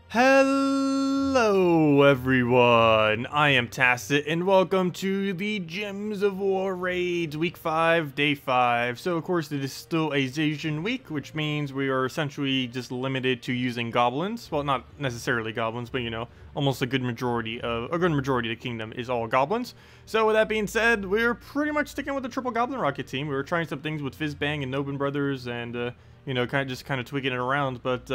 Hello everyone, I am Tacet and welcome to the Gems of War Raids Week 5, Day 5. So of course it is still a Zacian week, which means we are essentially just limited to using goblins. Well, not necessarily goblins, but you know, almost a good majority of the kingdom is all goblins. So with that being said, we're pretty much sticking with the triple goblin rocket team. We were trying some things with Fizzbang and Nobin Brothers and you know, kind of tweaking it around, but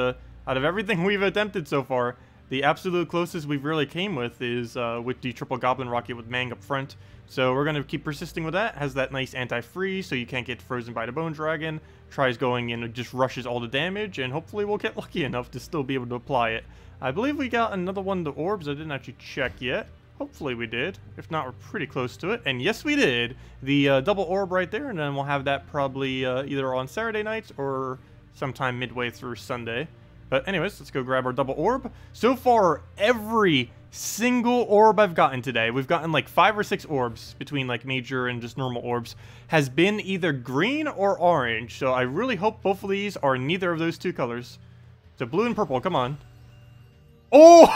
out of everything we've attempted so far, the absolute closest we've really came with is with the triple goblin rocket with Mang up front. So we're going to keep persisting with that. Has that nice anti-freeze so you can't get frozen by the bone dragon. Tries going in and just rushes all the damage, and hopefully we'll get lucky enough to still be able to apply it. I believe we got another one of the orbs. I didn't actually check yet. Hopefully we did. If not, we're pretty close to it. And yes, we did. The double orb right there, and then we'll have that probably either on Saturday nights or sometime midway through Sunday. But anyways, let's go grab our double orb. So far, every single orb I've gotten today, we've gotten like 5 or 6 orbs between like major and just normal orbs, has been either green or orange. So I really hope both of these are neither of those two colors. So blue and purple, come on. Oh!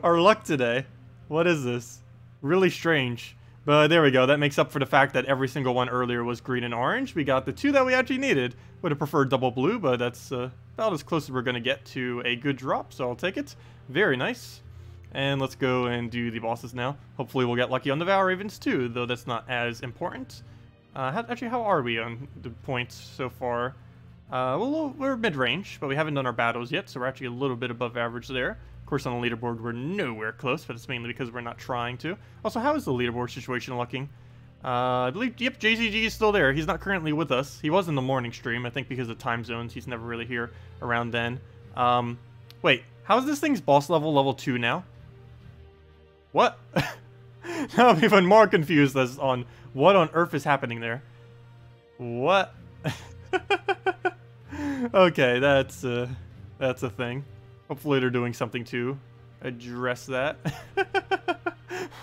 Our luck today. What is this? Really strange. But there we go. That makes up for the fact that every single one earlier was green and orange. We got the 2 that we actually needed. Would have preferred double blue, but that's about as close as we're going to get to a good drop, so I'll take it. Very nice. And let's go and do the bosses now. Hopefully we'll get lucky on the Val Ravens too, though that's not as important. Actually, how are we on the points so far? Well, we're mid-range, but we haven't done our battles yet, so we're actually a little bit above average there. Of course, on the leaderboard, we're nowhere close, but it's mainly because we're not trying to. Also, how is the leaderboard situation looking? I believe, yep, JCG is still there. He's not currently with us. He was in the morning stream, I think because of time zones. He's never really here around then. Wait, how's this thing's boss level 2 now? What? Now I'm even more confused as on what on earth is happening there. What? Okay, that's a thing. Hopefully they're doing something to address that.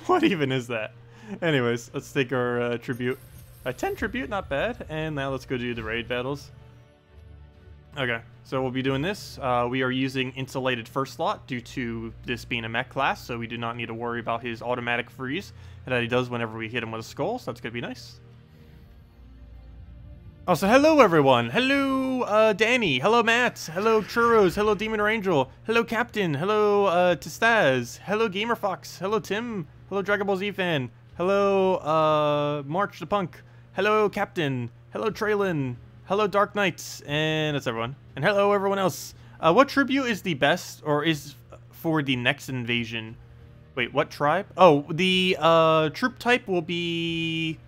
What even is that? Anyways, let's take our tribute. 10 tribute, not bad. And now let's go do the raid battles. Okay, so we'll be doing this. We are using insulated first slot due to this being a mech class, so we do not need to worry about his automatic freeze that he does whenever we hit him with a skull, so that's going to be nice. Also, hello everyone! Hello, Danny! Hello, Matt! Hello, Churros! Hello, Demon or Angel! Hello, Captain! Hello, Testaz! Hello, GamerFox! Hello, Tim! Hello, Dragon Ball Z fan! Hello, March the Punk! Hello, Captain! Hello, Traylon! Hello, Dark Knights! And that's everyone. And hello, everyone else! What tribute is the best, or is for the next invasion? Wait, what tribe? Oh, the, troop type will be...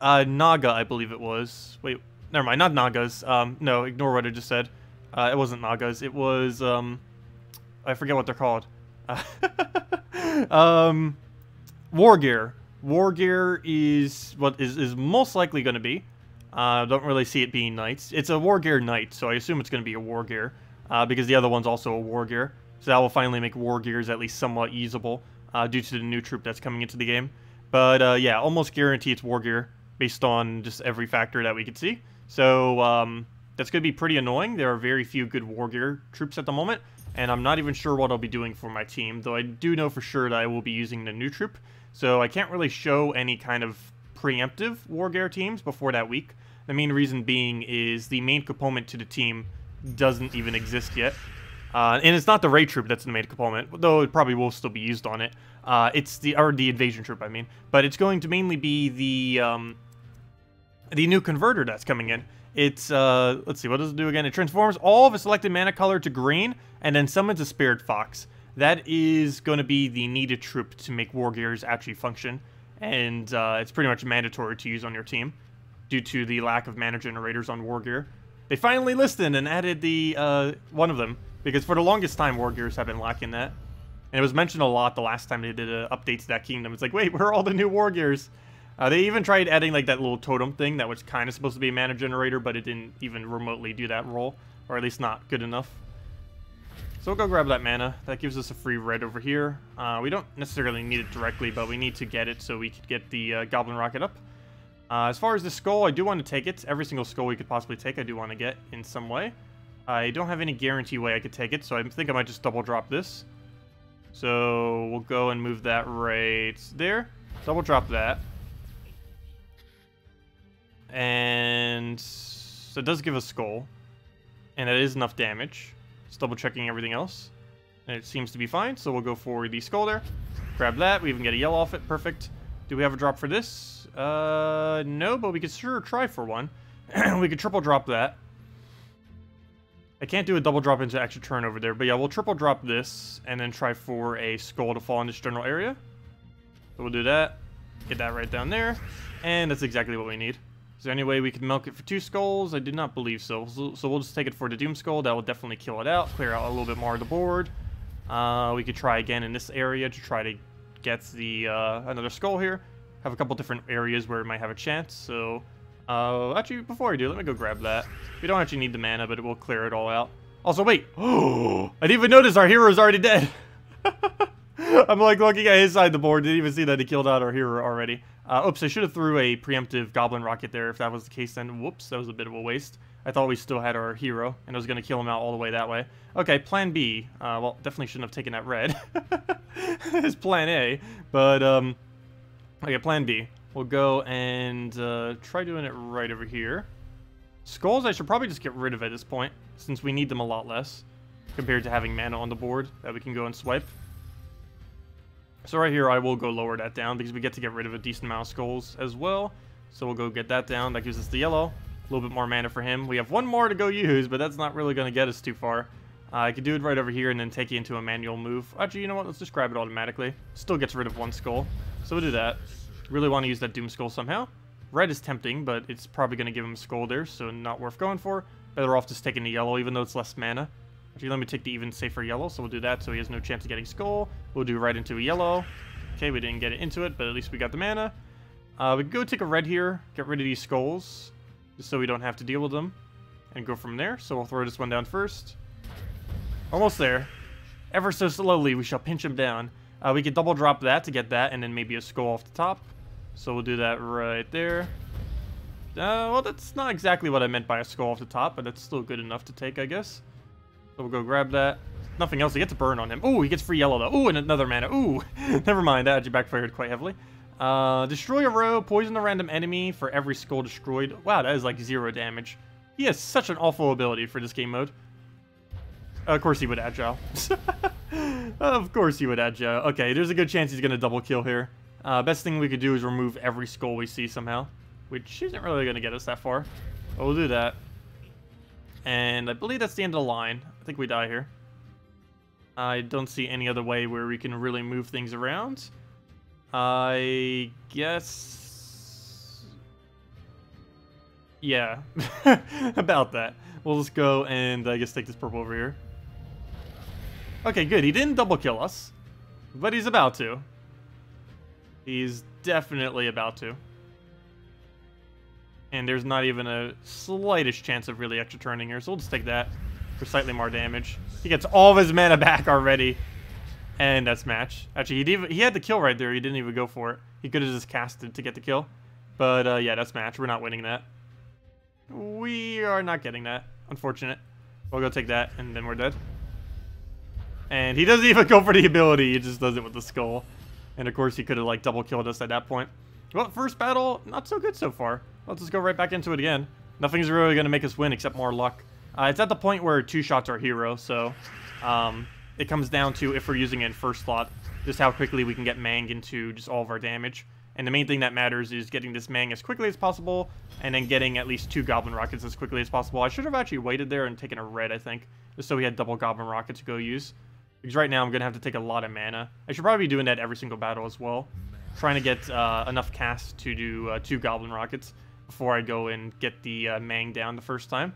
Naga, I believe it was. Wait, never mind, not Nagas. No, ignore what I just said. It wasn't Nagas. It was, I forget what they're called. War gear. War gear is what is most likely going to be. Don't really see it being knights. It's a war gear knight, so I assume it's going to be a war gear. Because the other one's also a war gear. So that will finally make war gears at least somewhat usable, due to the new troop that's coming into the game. But, yeah, almost guarantee it's war gear, based on just every factor that we could see. So, that's going to be pretty annoying. There are very few good war gear troops at the moment, and I'm not even sure what I'll be doing for my team, though I do know for sure that I will be using the new troop. So I can't really show any kind of preemptive war gear teams before that week. The main reason being is the main component to the team doesn't even exist yet. And it's not the raid troop that's the main component, though it probably will still be used on it. It's the invasion troop, I mean. But it's going to mainly be the new converter that's coming in. It's, let's see, what does it do again? It transforms all of a selected mana color to green, and then summons a Spirit Fox. That is going to be the needed troop to make war gears actually function. And it's pretty much mandatory to use on your team, due to the lack of mana generators on war gear. They finally listened and added the, one of them. Because for the longest time, war gears have been lacking that. And it was mentioned a lot the last time they did updates to that kingdom. It's like, wait, where are all the new war gears? They even tried adding like that little totem thing that was kind of supposed to be a mana generator, but it didn't even remotely do that role. Or at least not good enough. So we'll go grab that mana. That gives us a free red over here. We don't necessarily need it directly, but we need to get it so we could get the Goblin Rocket up. As far as the skull, I do want to take it. Every single skull we could possibly take, I do want to get in some way. I don't have any guarantee way I could take it, so I think I might just double drop this. So we'll go and move that right there. Double drop that. And so it does give us skull. And that is enough damage. Just double checking everything else. And it seems to be fine, so we'll go for the skull there. Grab that, we even get a yellow off it, perfect. Do we have a drop for this? No, but we could sure try for one. We could triple drop that. I can't do a double drop into extra turn over there, but yeah, we'll triple drop this, and then try for a skull to fall in this general area. So we'll do that, get that right down there, and that's exactly what we need. Is there any way we can milk it for 2 skulls? I do not believe so. So we'll just take it for the Doom Skull. That will definitely kill it out, clear out a little bit more of the board. We could try again in this area to try to get the another skull here. Have a couple different areas where it might have a chance, so... actually, before I do, let me go grab that. We don't actually need the mana, but it will clear it all out. Also, wait! Oh! I didn't even notice our hero's already dead! I'm like looking at his side of the board, didn't even see that he killed out our hero already. Oops, I should have threw a preemptive Goblin Rocket there. If that was the case, then whoops, that was a bit of a waste. I thought we still had our hero, and I was going to kill him out all the way that way. Okay, plan B. Well, definitely shouldn't have taken that red. It's plan A, but, okay, plan B. We'll go and try doing it right over here. Skulls, I should probably just get rid of at this point, since we need them a lot less, compared to having mana on the board that we can go and swipe. So right here, I will go lower that down, because we get to get rid of a decent amount of skulls as well. So we'll go get that down. That gives us the yellow. A little bit more mana for him. We have one more to go use, but that's not really going to get us too far. I could do it right over here and then take it into a manual move. Actually, you know what? Let's just grab it automatically. Still gets rid of 1 skull. So we'll do that. Really want to use that Doom Skull somehow. Red is tempting, but it's probably going to give him a skull there, so not worth going for. Better off just taking the yellow, even though it's less mana. Actually, let me take the even safer yellow, so we'll do that so he has no chance of getting skull. We'll do right into a yellow. Okay, we didn't get it into it, but at least we got the mana. We can go take a red here, get rid of these skulls, just so we don't have to deal with them, and go from there. So we'll throw this one down first. Almost there. Ever so slowly, we shall pinch him down. We could double drop that to get that, and then maybe a skull off the top. So we'll do that right there. Well, that's not exactly what I meant by a skull off the top, but that's still good enough to take, I guess. So we'll go grab that. Nothing else. He gets a burn on him. Ooh, he gets free yellow, though. Ooh, and another mana. Ooh, never mind. That actually backfired quite heavily. Destroy a row. Poison a random enemy for every skull destroyed. Wow, that is like 0 damage. He has such an awful ability for this game mode. Of course he would agile. Of course he would agile. Okay, there's a good chance he's going to double kill here. Best thing we could do is remove every skull we see somehow, which isn't really going to get us that far. But we'll do that. And I believe that's the end of the line. I think we die here. I don't see any other way where we can really move things around. I guess... yeah, about that. We'll just go and I guess take this purple over here. Okay, good. He didn't double kill us, but he's about to. He's definitely about to. And there's not even a slightest chance of really extra turning here, so we'll just take that for slightly more damage. He gets all of his mana back already. And that's match. Actually, he had the kill right there. He didn't even go for it. He could have just casted to get the kill. But yeah, that's match. We're not winning that. We are not getting that. Unfortunate. We'll go take that, and then we're dead. And he doesn't even go for the ability. He just does it with the skull. And of course, he could have like double killed us at that point. Well, first battle, not so good so far. Let's just go right back into it again. Nothing's really going to make us win except more luck. It's at the point where 2 shots are hero, so it comes down to, if we're using it in first slot, just how quickly we can get Mang into just all of our damage. And the main thing that matters is getting this Mang as quickly as possible, and then getting at least 2 Goblin Rockets as quickly as possible. I should have actually waited there and taken a red, I think, just so we had double Goblin Rocket to go use. Because right now I'm going to have to take a lot of mana. I should probably be doing that every single battle as well. Trying to get enough cast to do 2 Goblin Rockets before I go and get the Mang down the first time.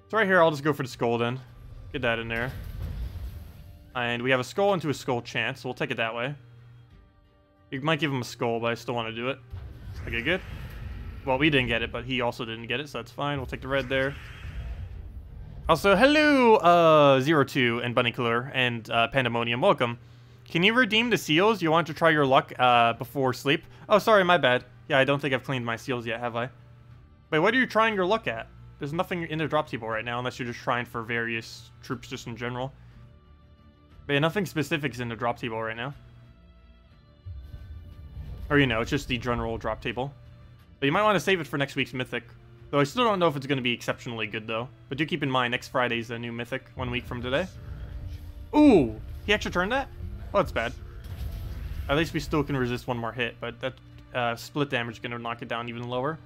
So right here, I'll just go for the skull then. Get that in there. And we have a skull into a skull chance, so we'll take it that way. You might give him a skull, but I still want to do it. Okay, good. Well, we didn't get it, but he also didn't get it, so that's fine. We'll take the red there. Also, hello, 02 and Bunny Killer and Pandemonium. Welcome. Can you redeem the seals? You want to try your luck before sleep? Oh, sorry, my bad. Yeah, I don't think I've cleaned my seals yet, have I? Wait, what are you trying your luck at? There's nothing in the drop table right now, unless you're just trying for various troops just in general. But yeah, nothing specific is in the drop table right now. Or, you know, it's just the general drop table. But you might want to save it for next week's Mythic. Though I still don't know if it's going to be exceptionally good, though. But do keep in mind, next Friday's a new Mythic, 1 week from today. Ooh! He actually turned that? Oh, that's bad. At least we still can resist one more hit, but that split damage is going to knock it down even lower.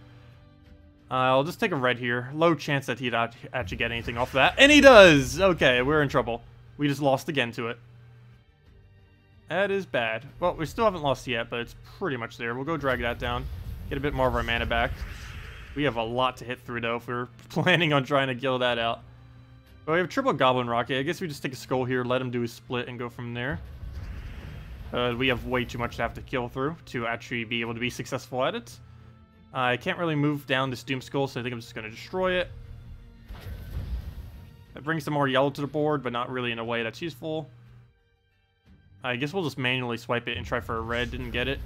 I'll just take a red here. Low chance that he'd actually get anything off that. And he does! Okay, we're in trouble. We just lost again to it. That is bad. Well, we still haven't lost yet, but it's pretty much there. We'll go drag that down. Get a bit more of our mana back. We have a lot to hit through, though, if we're planning on trying to kill that out. But we have triple Goblin Rocket. I guess we just take a skull here, let him do his split, and go from there. We have way too much to have to kill through to actually be able to be successful at it. I can't really move down this Doom Skull, so I think I'm just going to destroy it. That brings some more yellow to the board, but not really in a way that's useful. I guess we'll just manually swipe it and try for a red. Didn't get it.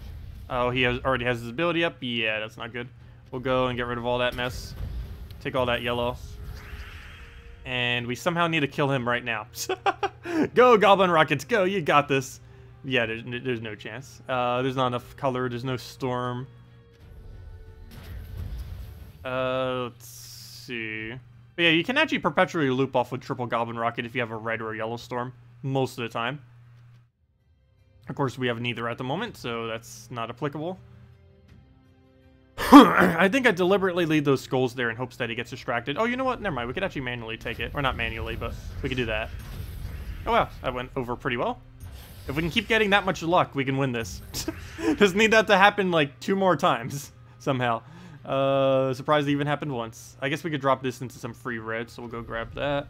Oh, he already has his ability up? Yeah, that's not good. We'll go and get rid of all that mess. Take all that yellow. And we somehow need to kill him right now. Go, Goblin Rockets, go! You got this. Yeah, there's no chance. There's not enough color. There's no storm. Let's see. But yeah, you can actually perpetually loop off with triple Goblin Rocket if you have a red or a yellow storm. Most of the time. Of course, we have neither at the moment, so that's not applicable. I think I deliberately leave those skulls there in hopes that he gets distracted. Oh, you know what? Never mind. We could actually manually take it. Or not manually, but we could do that. Oh, wow. That went over pretty well. If we can keep getting that much luck, we can win this. Just need that to happen, like, 2 more times, somehow. Surprised it even happened once. I guess we could drop this into some free red, so we'll go grab that.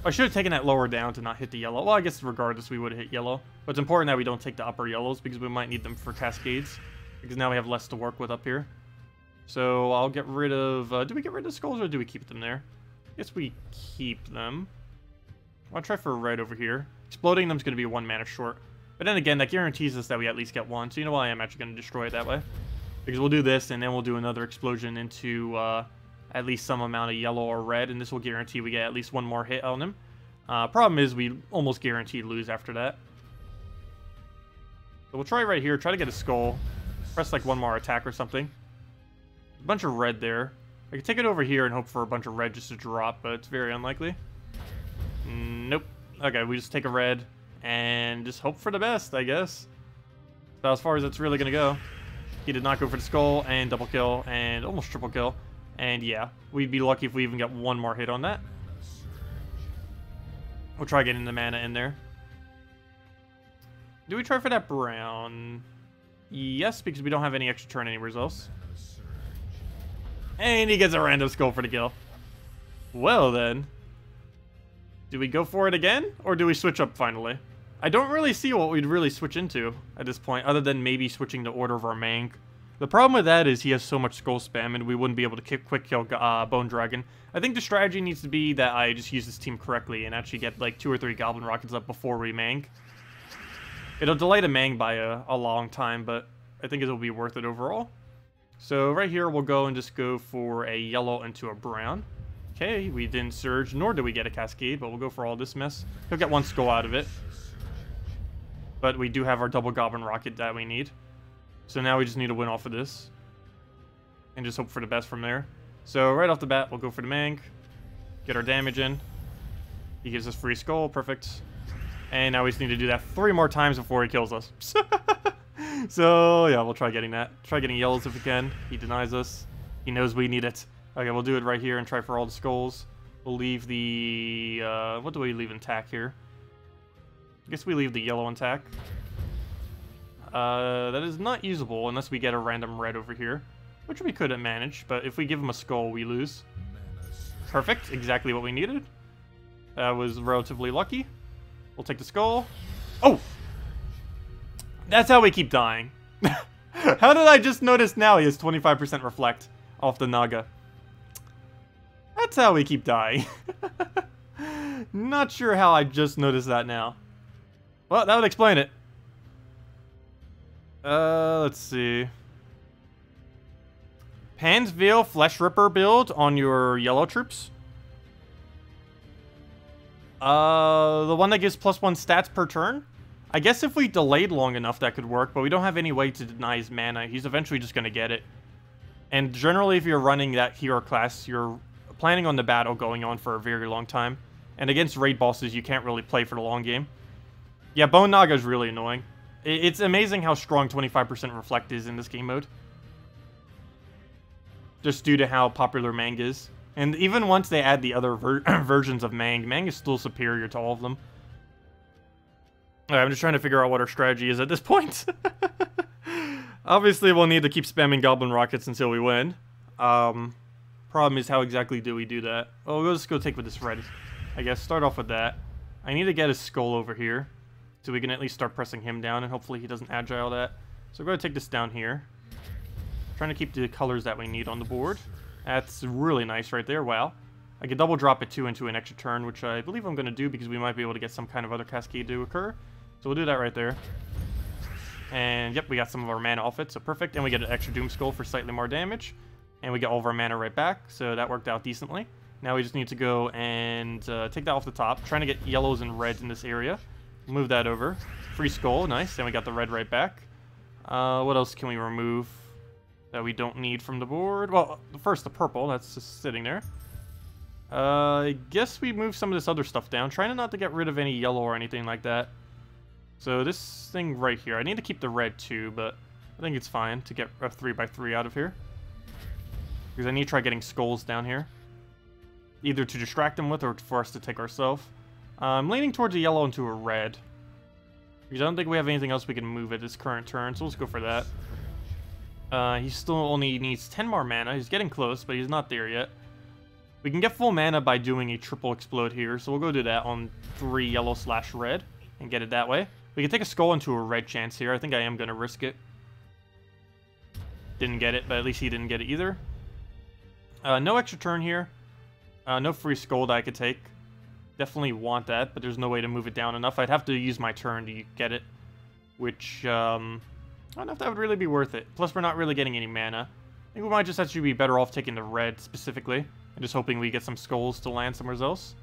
I should have taken that lower down to not hit the yellow. Well, I guess regardless, we would have hit yellow. But it's important that we don't take the upper yellows, because we might need them for cascades. Because now we have less to work with up here. So I'll get rid of... do we get rid of skulls, or do we keep them there? I guess we keep them. I'll try for a red over here. Exploding them is going to be 1 mana short. But then again, that guarantees us that we at least get 1. So you know what? I am actually going to destroy it that way. Because we'll do this, and then we'll do another explosion into at least some amount of yellow or red. And this will guarantee we get at least 1 more hit on him. Problem is, we almost guaranteed lose after that. So we'll try right here. Try to get a skull. Press like 1 more attack or something. A bunch of red there. I could take it over here and hope for a bunch of red just to drop, but it's very unlikely. Nope. Okay, we just take a red and just hope for the best, I guess. So as far as it's really going to go. He did not go for the skull, and double kill, and almost triple kill. And yeah, we'd be lucky if we even get 1 more hit on that. We'll try getting the mana in there. Do we try for that brown? Yes, because we don't have any extra turn anywhere else. And he gets a random skull for the kill. Well then. Do we go for it again? Or do we switch up finally? I don't really see what we'd really switch into at this point, other than maybe switching the order of our mank. The problem with that is he has so much skull spam, and we wouldn't be able to quick kill Bone Dragon. I think the strategy needs to be that I just use this team correctly and actually get like 2 or 3 Goblin Rockets up before we mank. It'll delay the mang by a long time, but I think it'll be worth it overall. So right here, we'll go and just go for a yellow into a brown. Okay, we didn't surge, nor did we get a cascade, but we'll go for all this mess. He'll get 1 skull out of it. But we do have our double Goblin Rocket that we need. So now we just need to win off of this. And just hope for the best from there. So right off the bat, we'll go for the mang. Get our damage in. He gives us free skull, perfect. And now we just need to do that 3 more times before he kills us. So yeah, we'll try getting that. Try getting yellows if we can. He denies us. He knows we need it. Okay, we'll do it right here and try for all the skulls. We'll leave the... what do we leave intact here? I guess we leave the yellow intact. That is not usable unless we get a random red over here. Which we couldn't manage, but if we give him a skull, we lose. Perfect, exactly what we needed. That was relatively lucky. We'll take the skull. Oh! That's how we keep dying. How did I just notice now he has 25% reflect off the Naga? That's how we keep dying. Not sure how I just noticed that now. Well, that would explain it. Let's see. Pan's Veil Flesh Ripper build on your yellow troops. The one that gives +1 stats per turn? I guess if we delayed long enough that could work, but we don't have any way to deny his mana. He's eventually just going to get it. And generally, if you're running that hero class, you're planning on the battle going on for a very long time. And against raid bosses, you can't really play for the long game. Yeah, Bone Naga is really annoying. It's amazing how strong 25% Reflect is in this game mode. Just due to how popular Mang is. And even once they add the other versions of Mang, Mang is still superior to all of them. Alright, I'm just trying to figure out what our strategy is at this point. Obviously, we'll need to keep spamming Goblin Rockets until we win. Problem is, how exactly do we do that? Well, we'll just go take with this red, I guess. Start off with that. I need to get his skull over here, so we can at least start pressing him down, and hopefully he doesn't agile that. So we're going to take this down here. Trying to keep the colors that we need on the board. That's really nice right there. Wow. I can double drop it too into an extra turn, which I believe I'm going to do because we might be able to get some kind of other cascade to occur. So we'll do that right there. And yep, we got some of our mana off it, so perfect. And we get an extra Doom Skull for slightly more damage. And we get all of our mana right back, so that worked out decently. Now we just need to go and take that off the top. Trying to get yellows and reds in this area. Move that over. Free Skull, nice. And we got the red right back. What else can we remove that we don't need from the board? Well, first the purple, that's just sitting there. I guess we move some of this other stuff down. Trying not to get rid of any yellow or anything like that. So this thing right here, I need to keep the red too, but I think it's fine to get a 3x3 out of here. Because I need to try getting skulls down here. Either to distract them with or for us to take ourselves. I'm leaning towards a yellow into a red. Because I don't think we have anything else we can move at this current turn, so let's go for that. He still only needs 10 more mana. He's getting close, but he's not there yet. We can get full mana by doing a triple explode here, so we'll go do that on 3 yellow/red and get it that way. We can take a skull into a red chance here. I think I am going to risk it. Didn't get it, but at least he didn't get it either. No extra turn here. No free skull that I could take. Definitely want that, but there's no way to move it down enough. I'd have to use my turn to get it, which I don't know if that would really be worth it. Plus, we're not really getting any mana. I think we might just actually be better off taking the red specifically and just hoping we get some skulls to land somewhere else.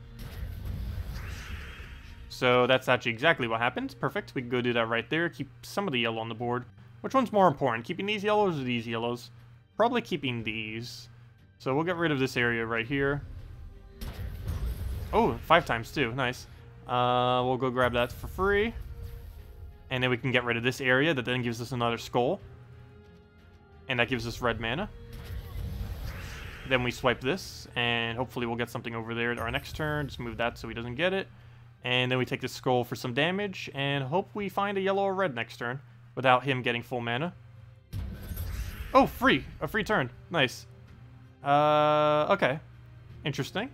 So that's actually exactly what happened. Perfect. We can go do that right there. Keep some of the yellow on the board. Which one's more important? Keeping these yellows or these yellows? Probably keeping these. So we'll get rid of this area right here. Oh, 5 times too. Nice. We'll go grab that for free. And then we can get rid of this area that then gives us another skull. And that gives us red mana. Then we swipe this, and hopefully we'll get something over there our next turn. Just move that so he doesn't get it. And then we take this skull for some damage, and hope we find a yellow or red next turn without him getting full mana. Oh, free! A free turn. Nice. Okay. Interesting.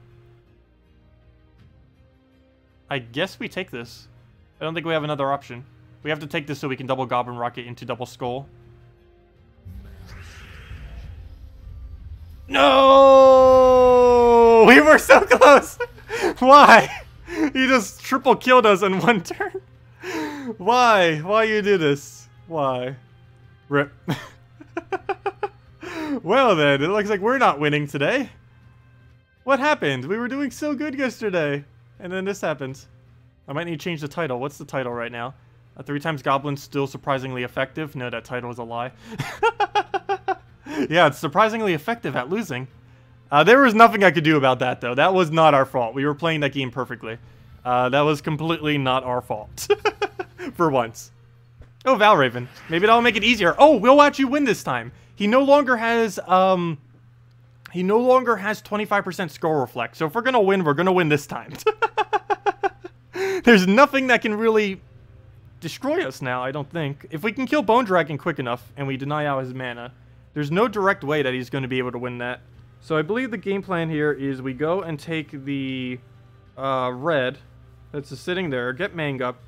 I guess we take this. I don't think we have another option. We have to take this so we can double Goblin Rocket into double Skull. No! We were so close! Why? He just triple killed us in one turn. Why? Why you do this? Why? Rip. Well then, it looks like we're not winning today. What happened? We were doing so good yesterday. And then this happens. I might need to change the title. What's the title right now? 3 times Goblin's still surprisingly effective? No, that title is a lie. Yeah, it's surprisingly effective at losing. There was nothing I could do about that, though. That was not our fault. We were playing that game perfectly. That was completely not our fault. For once. Oh, Valraven. Maybe that'll make it easier. Oh, we'll actually win this time. He no longer has 25% Skull Reflect. So if we're gonna win, we're gonna win this time. There's nothing that can really destroy us now, I don't think. If we can kill Bone Dragon quick enough and we deny out his mana, there's no direct way that he's going to be able to win that. So I believe the game plan here is we go and take the red that's just sitting there, get Mang up,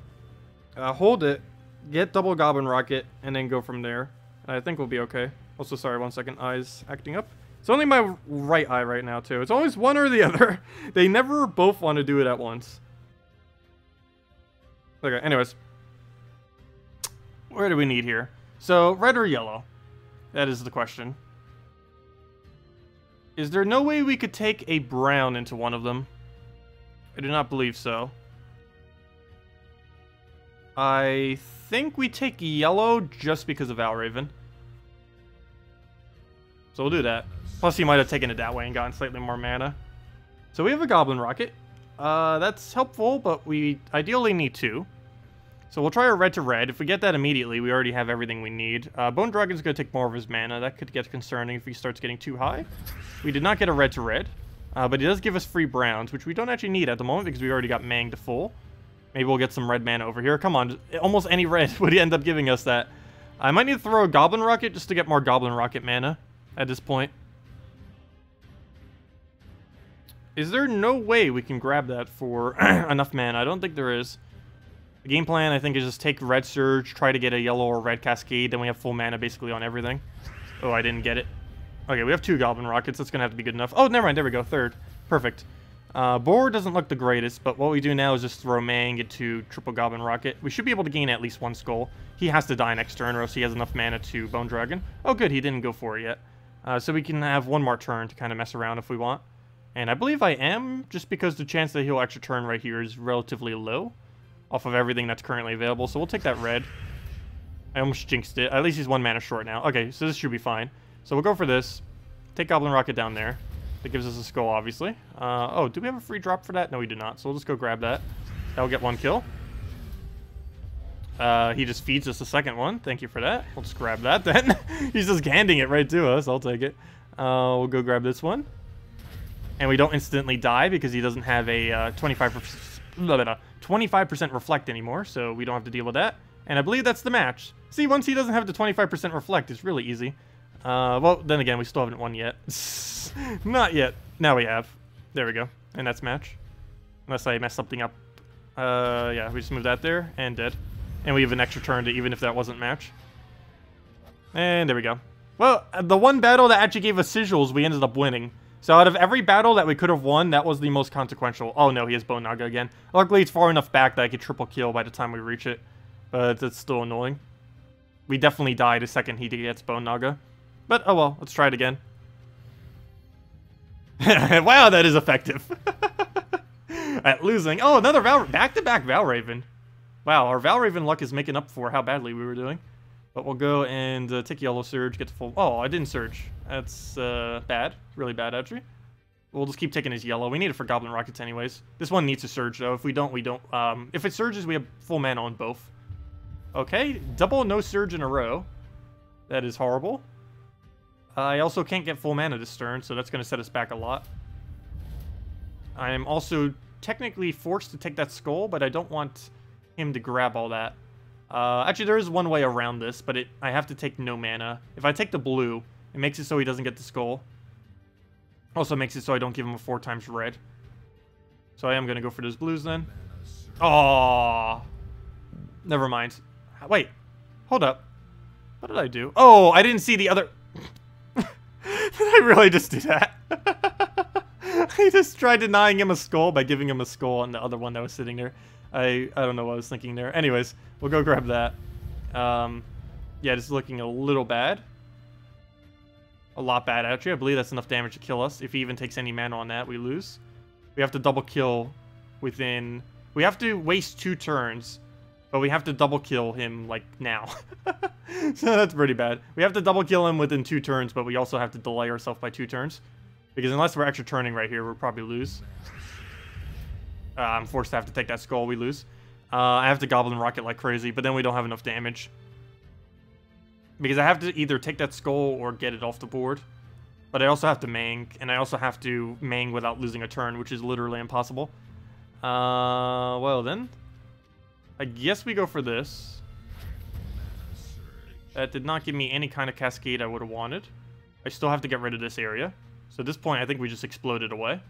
hold it, get double Goblin Rocket, and then go from there. And I think we'll be okay. Also, sorry, 1 second, eyes acting up. It's only my right eye right now, too. It's always one or the other. They never both want to do it at once. Okay, anyways. Where do we need here? So, red or yellow? That is the question. Is there no way we could take a brown into one of them? I do not believe so. I think we take yellow just because of Valraven. So we'll do that. Plus he might have taken it that way and gotten slightly more mana. So we have a Goblin Rocket. That's helpful, but we ideally need 2. So we'll try a red to red. If we get that immediately, we already have everything we need. Bone Dragon's going to take more of his mana. That could get concerning if he starts getting too high. We did not get a red to red, but he does give us free browns, which we don't actually need at the moment because we already got Mang to full. Maybe we'll get some red mana over here. Come on, almost any red would end up giving us that. I might need to throw a Goblin Rocket just to get more Goblin Rocket mana at this point. Is there no way we can grab that for enough mana? I don't think there is. The game plan, I think, is just take Red Surge, try to get a yellow or red Cascade, then we have full mana basically on everything. Oh, I didn't get it. Okay, we have 2 Goblin Rockets. That's going to have to be good enough. Oh, never mind. There we go. 3rd. Perfect. Board doesn't look the greatest, but what we do now is just throw Mang into triple Goblin Rocket. We should be able to gain at least 1 skull. He has to die next turn, or else he has enough mana to Bone Dragon. Oh, good. He didn't go for it yet. So we can have 1 more turn to kind of mess around if we want. And I believe I am, just because the chance that he'll extra turn right here is relatively low off of everything that's currently available. So we'll take that red. I almost jinxed it. At least he's 1 mana short now. Okay, so this should be fine. So we'll go for this. Take Goblin Rocket down there. That gives us a skull, obviously. Oh, do we have a free drop for that? No, we do not. So we'll just go grab that. That'll get 1 kill. He just feeds us the 2nd one. Thank you for that. We'll just grab that then. He's just handing it right to us. I'll take it. We'll go grab this one. And we don't instantly die because he doesn't have a 25% reflect anymore, so we don't have to deal with that. And I believe that's the match. See, once he doesn't have the 25% reflect, it's really easy. Well, then again, we still haven't won yet. Not yet. Now we have. There we go. And that's match. Unless I mess something up. Yeah, we just move that there, and dead. And we have an extra turn to even if that wasn't match. And there we go. Well, the one battle that actually gave us sigils, we ended up winning. So out of every battle that we could have won, that was the most consequential. Oh no, he has Bone Naga again. Luckily, it's far enough back that I could triple kill by the time we reach it. But that's still annoying. We definitely die the second he gets Bone Naga. But oh well, let's try it again. Wow, that is effective. At losing. Oh, another back-to-back Valraven. Wow, our Valraven luck is making up for how badly we were doing. But we'll go and take Yellow Surge, get the full... Oh, I didn't Surge. That's bad. Really bad, actually. We'll just keep taking his yellow. We need it for Goblin Rockets anyways. This one needs to Surge, though. If we don't, we don't. If it Surges, we have full mana on both. Okay, double no Surge in a row. That is horrible. I also can't get full mana this turn, so that's going to set us back a lot. I am also technically forced to take that skull, but I don't want him to grab all that. Actually, there is one way around this, but I have to take no mana. If I take the blue, it makes it so he doesn't get the skull. Also makes it so I don't give him a 4 times red. So I am going to go for those blues then. Oh, never mind. Wait, hold up. What did I do? Oh, I didn't see the other... Did I really just do that? I just tried denying him a skull by giving him a skull on the other one that was sitting there. I don't know what I was thinking there. Anyways, we'll go grab that. Yeah, this is looking a little bad. A lot bad, actually. I believe that's enough damage to kill us. If he even takes any mana on that, we lose. We have to double kill within... We have to waste 2 turns, but we have to double kill him, like, now. So that's pretty bad. We have to double kill him within 2 turns, but we also have to delay ourselves by 2 turns. Because unless we're extra turning right here, we'll probably lose. I'm forced to have to take that skull, we lose. I have to Goblin Rocket like crazy, but then we don't have enough damage. Because I have to either take that skull or get it off the board. But I also have to Mang, and I also have to Mang without losing a turn, which is literally impossible. Well then. I guess we go for this. That did not give me any kind of cascade I would have wanted. I still have to get rid of this area. So at this point, I think we just explode it away.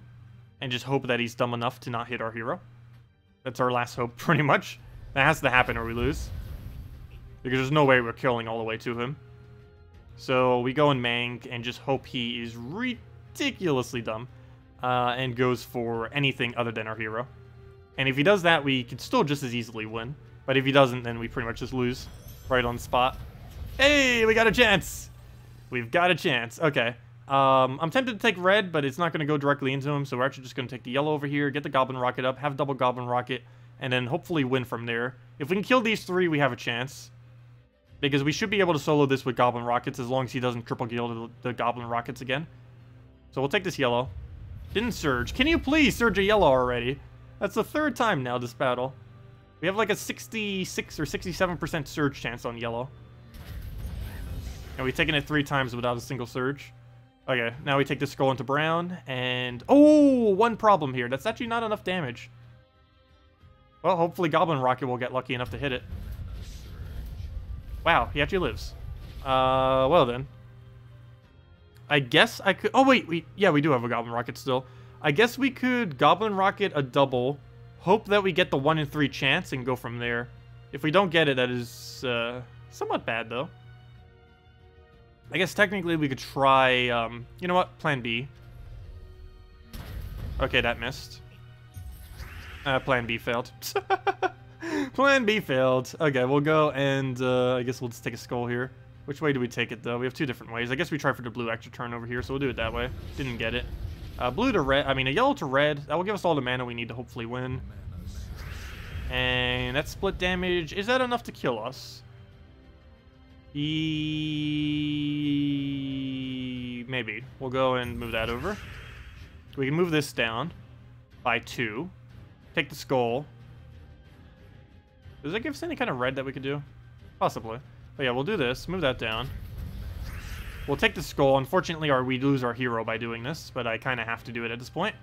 And just hope that he's dumb enough to not hit our hero. That's our last hope, pretty much. That has to happen or we lose. Because there's no way we're killing all the way to him. So we go and Mang and just hope he is ridiculously dumb. And goes for anything other than our hero. And if he does that, we could still just as easily win. But if he doesn't, then we pretty much just lose. Right on the spot. Hey, we got a chance! We've got a chance. Okay. I'm tempted to take red, but it's not going to go directly into him, so we're actually just going to take the yellow over here, get the Goblin Rocket up, have double Goblin Rocket, and then hopefully win from there. If we can kill these three, we have a chance. Because we should be able to solo this with Goblin Rockets as long as he doesn't triple kill the Goblin Rockets again. So we'll take this yellow. Didn't surge. Can you please surge a yellow already? That's the third time now this battle. We have like a 66 or 67% surge chance on yellow. And we've taken it 3 times without a single surge. Okay, now we take the skull into brown, and... Oh, one problem here. That's actually not enough damage. Well, hopefully Goblin Rocket will get lucky enough to hit it. Wow, he actually lives. Well then. I guess I could... Oh, wait, yeah, we do have a Goblin Rocket still. I guess we could Goblin Rocket a double, hope that we get the 1 in 3 chance, and go from there. If we don't get it, that is somewhat bad, though. I guess technically we could try, you know what? Plan B. Okay, that missed. Plan B failed. Plan B failed. Okay, we'll go and, I guess we'll just take a skull here. Which way do we take it, though? We have 2 different ways. I guess we try for the blue extra turn over here, so we'll do it that way. Didn't get it. Blue to red, I mean, a yellow to red. That will give us all the mana we need to hopefully win. And that split damage, is that enough to kill us? Maybe. We'll go and move that over. We can move this down by 2. Take the skull. Does that give us any kind of red that we could do? Possibly. But yeah, we'll do this. Move that down. We'll take the skull. Unfortunately, we lose our hero by doing this, but I kind of have to do it at this point.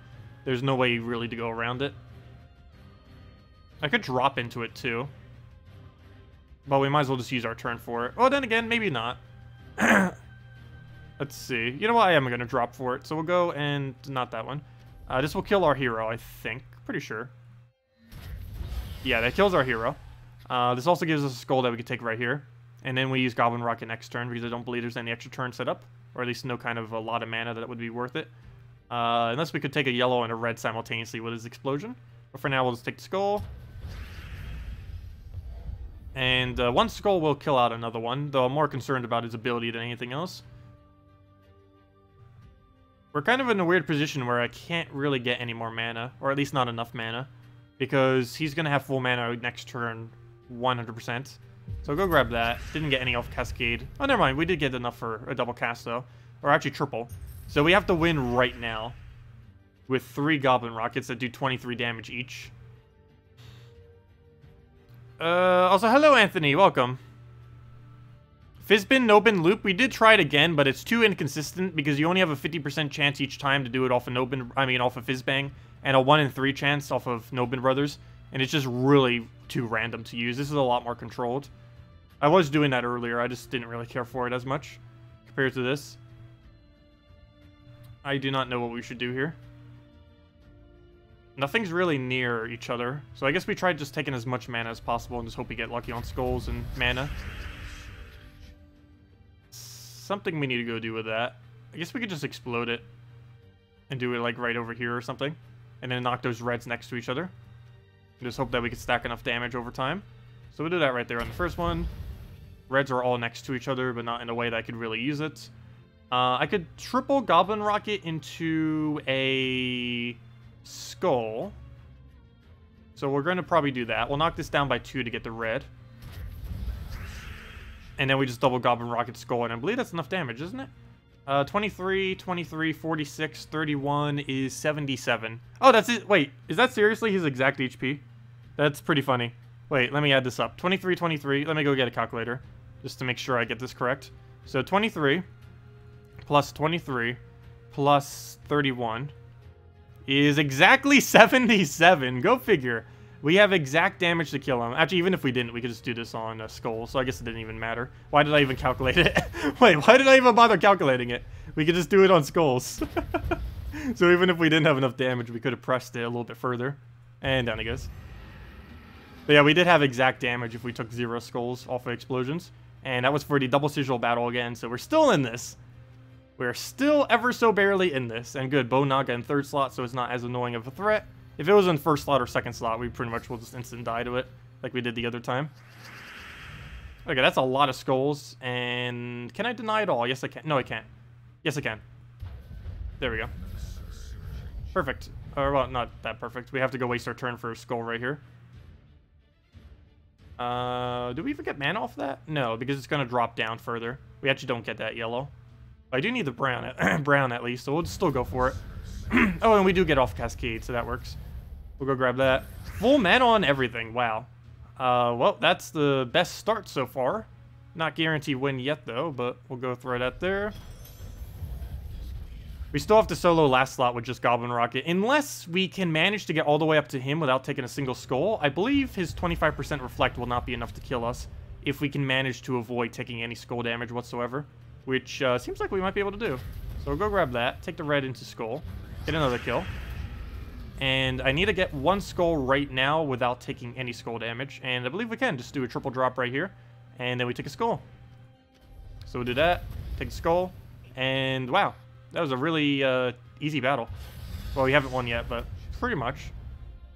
There's no way really to go around it. I could drop into it too. But we might as well just use our turn for it. Well, then again, maybe not. Let's see. You know what? I am going to drop for it. So we'll go and... Not that one. This will kill our hero, I think. Pretty sure. Yeah, that kills our hero. This also gives us a skull that we could take right here. And then we use Goblin Rocket next turn because I don't believe there's any extra turn set up. Or at least no kind of a lot of mana that would be worth it. Unless we could take a yellow and a red simultaneously with his explosion. But for now, we'll just take the skull. And one skull will kill out another one, though I'm more concerned about his ability than anything else. We're kind of in a weird position where I can't really get any more mana, or at least not enough mana, because he's going to have full mana next turn 100%. So go grab that. Didn't get any off Cascade. Oh, never mind. We did get enough for a double cast, though. Or actually triple. So we have to win right now with 3 Goblin Rockets that do 23 damage each. Also, hello, Anthony. Welcome. Fizzbin, Nobin, Loop. We did try it again, but it's too inconsistent because you only have a 50% chance each time to do it off of off of Fizzbang, and a 1 in 3 chance off of Nobin Brothers, and it's just really too random to use. This is a lot more controlled. I was doing that earlier. I just didn't really care for it as much compared to this. I do not know what we should do here. Nothing's really near each other, so I guess we tried just taking as much mana as possible and just hope we get lucky on skulls and mana. Something we need to go do with that. I guess we could just explode it and do it like right over here or something, and then knock those reds next to each other. And just hope that we can stack enough damage over time. So we'll do that right there on the first one. Reds are all next to each other, but not in a way that I could really use it. I could triple Goblin Rocket into a skull. So we're going to probably do that. We'll knock this down by 2 to get the red. And then we just double Goblin Rocket skull, and I believe that's enough damage, isn't it? 23, 23, 46, 31 is 77. Oh, that's it. Wait, is that seriously his exact HP? That's pretty funny. Wait, let me add this up. 23, 23. Let me go get a calculator just to make sure I get this correct. So 23 plus 23 plus 31 is exactly 77. Go figure. We have exact damage to kill him. Actually, even if we didn't, we could just do this on a skull, so I guess it didn't even matter. Why did I even calculate it? Wait, why did I even bother calculating it? We could just do it on skulls. So even if we didn't have enough damage, we could have pressed it a little bit further. And down it goes. But yeah, we did have exact damage if we took 0 skulls off of explosions. And that was for the double sigil battle again, so we're still in this. We're still ever so barely in this. And good, Bow Naga in 3rd slot, so it's not as annoying of a threat. If it was in 1st slot or 2nd slot, we pretty much will just instant die to it, like we did the other time. Okay, that's a lot of skulls, and can I deny it all? Yes, I can. No, I can't. Yes, I can. There we go. Perfect. Or, well, not that perfect. We have to go waste our turn for a skull right here. Do we even get mana off that? No, because it's going to drop down further. We actually don't get that yellow. I do need the brown, brown at least, so we'll still go for it. Oh, and we do get off Cascade, so that works. We'll go grab that. Full mana on everything. Wow. Well, that's the best start so far. Not guaranteed win yet, though, but we'll go throw that there. We still have to solo last slot with just Goblin Rocket. Unless we can manage to get all the way up to him without taking a single skull. I believe his 25% reflect will not be enough to kill us if we can manage to avoid taking any skull damage whatsoever. Which seems like we might be able to do. So we'll go grab that, take the red into skull, get another kill. And I need to get one skull right now without taking any skull damage. And I believe we can just do a triple drop right here. And then we take a skull. So we'll do that, take a skull, and wow. That was a really easy battle. Well, we haven't won yet, but pretty much.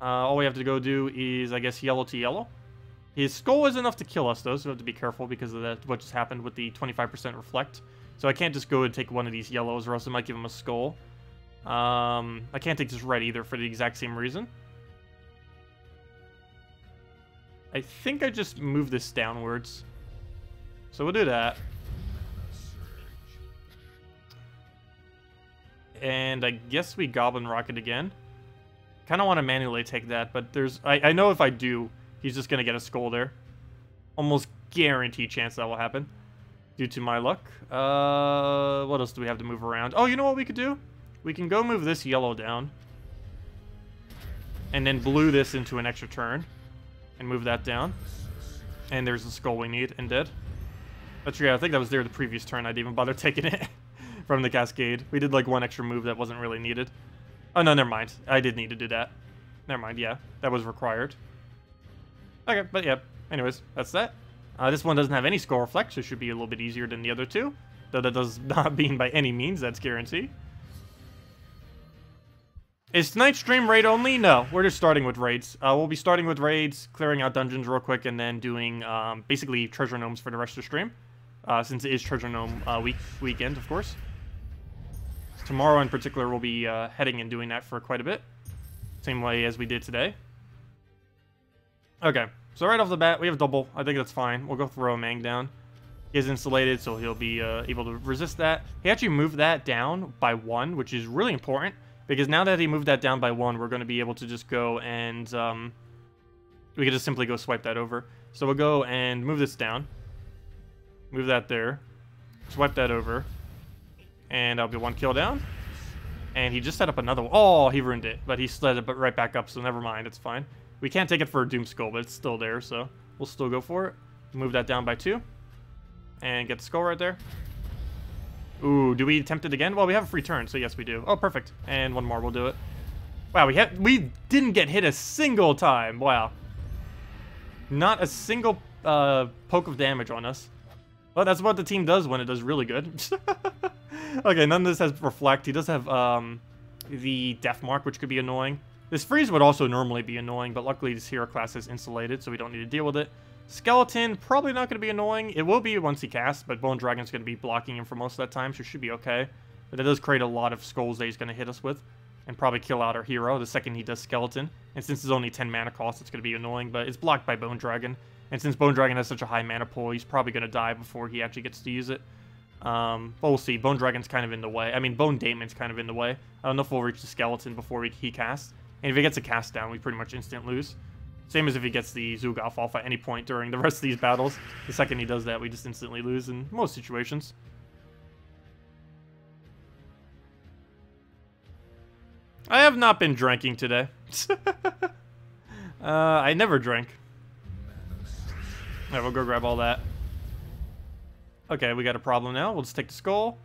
All we have to go do is, I guess, yellow to yellow. His skull is enough to kill us, though, so we have to be careful because of that, what just happened with the 25% reflect. So I can't just go and take one of these yellows, or else it might give him a skull. I can't take this red either for the exact same reason. I think I just moved this downwards. So we'll do that. And I guess we Goblin Rocket again. Kind of want to manually take that, but there's... I know if I do, he's just going to get a skull there. Almost guaranteed chance that will happen. Due to my luck. What else do we have to move around? Oh, you know what we could do? We can go move this yellow down. And then blue this into an extra turn. And move that down. And there's the skull we need and dead. That's right, I think that was there the previous turn. I didn't even bother taking it. From the Cascade. We did like one extra move that wasn't really needed. Oh no, never mind. I did need to do that. Never mind, yeah. That was required. Okay, but yeah. Anyways, that's that. This one doesn't have any skull reflect, so it should be a little bit easier than the other two. Though that does not mean by any means, that's guaranteed. Is tonight's stream raid only? No, we're just starting with raids. We'll be starting with raids, clearing out dungeons real quick, and then doing basically treasure gnomes for the rest of the stream. Since it is treasure gnome weekend, of course. Tomorrow in particular, we'll be heading and doing that for quite a bit. Same way as we did today. Okay, so right off the bat, we have double. I think that's fine. We'll go throw a Mang down. He is insulated, so he'll be able to resist that. He actually moved that down by 1, which is really important. Because now that he moved that down by 1, we're going to be able to just go and... we can just simply go swipe that over. So we'll go and move this down. Move that there. Swipe that over. And that'll be 1 kill down. And he just set up another one. Oh, he ruined it. But he slid it right back up, so never mind. It's fine. We can't take it for a Doom Skull, but it's still there, so we'll still go for it. Move that down by 2. And get the skull right there. Ooh, do we attempt it again? Well, we have a free turn, so yes, we do. Oh, perfect. And one more, we'll do it. Wow, we didn't get hit a single time. Wow. Not a single poke of damage on us. Well, that's what the team does when it does really good. Okay, none of this has reflect. He does have the death mark, which could be annoying. This freeze would also normally be annoying, but luckily this hero class is insulated, so we don't need to deal with it. Skeleton, probably not going to be annoying. It will be once he casts, but Bone Dragon's going to be blocking him for most of that time, so it should be okay. But it does create a lot of skulls that he's going to hit us with, and probably kill out our hero the second he does Skeleton. And since it's only 10 mana cost, it's going to be annoying, but it's blocked by Bone Dragon. And since Bone Dragon has such a high mana pool, he's probably going to die before he actually gets to use it. But we'll see. Bone Dragon's kind of in the way. I mean, Bone Daemon's kind of in the way. I don't know if we'll reach the Skeleton before he casts. And if he gets a cast down, we pretty much instant lose. Same as if he gets the Zugaf off at any point during the rest of these battles. The second he does that, we just instantly lose in most situations. I have not been drinking today. I never drink. Alright, we'll go grab all that. Okay, we got a problem now. We'll just take the skull.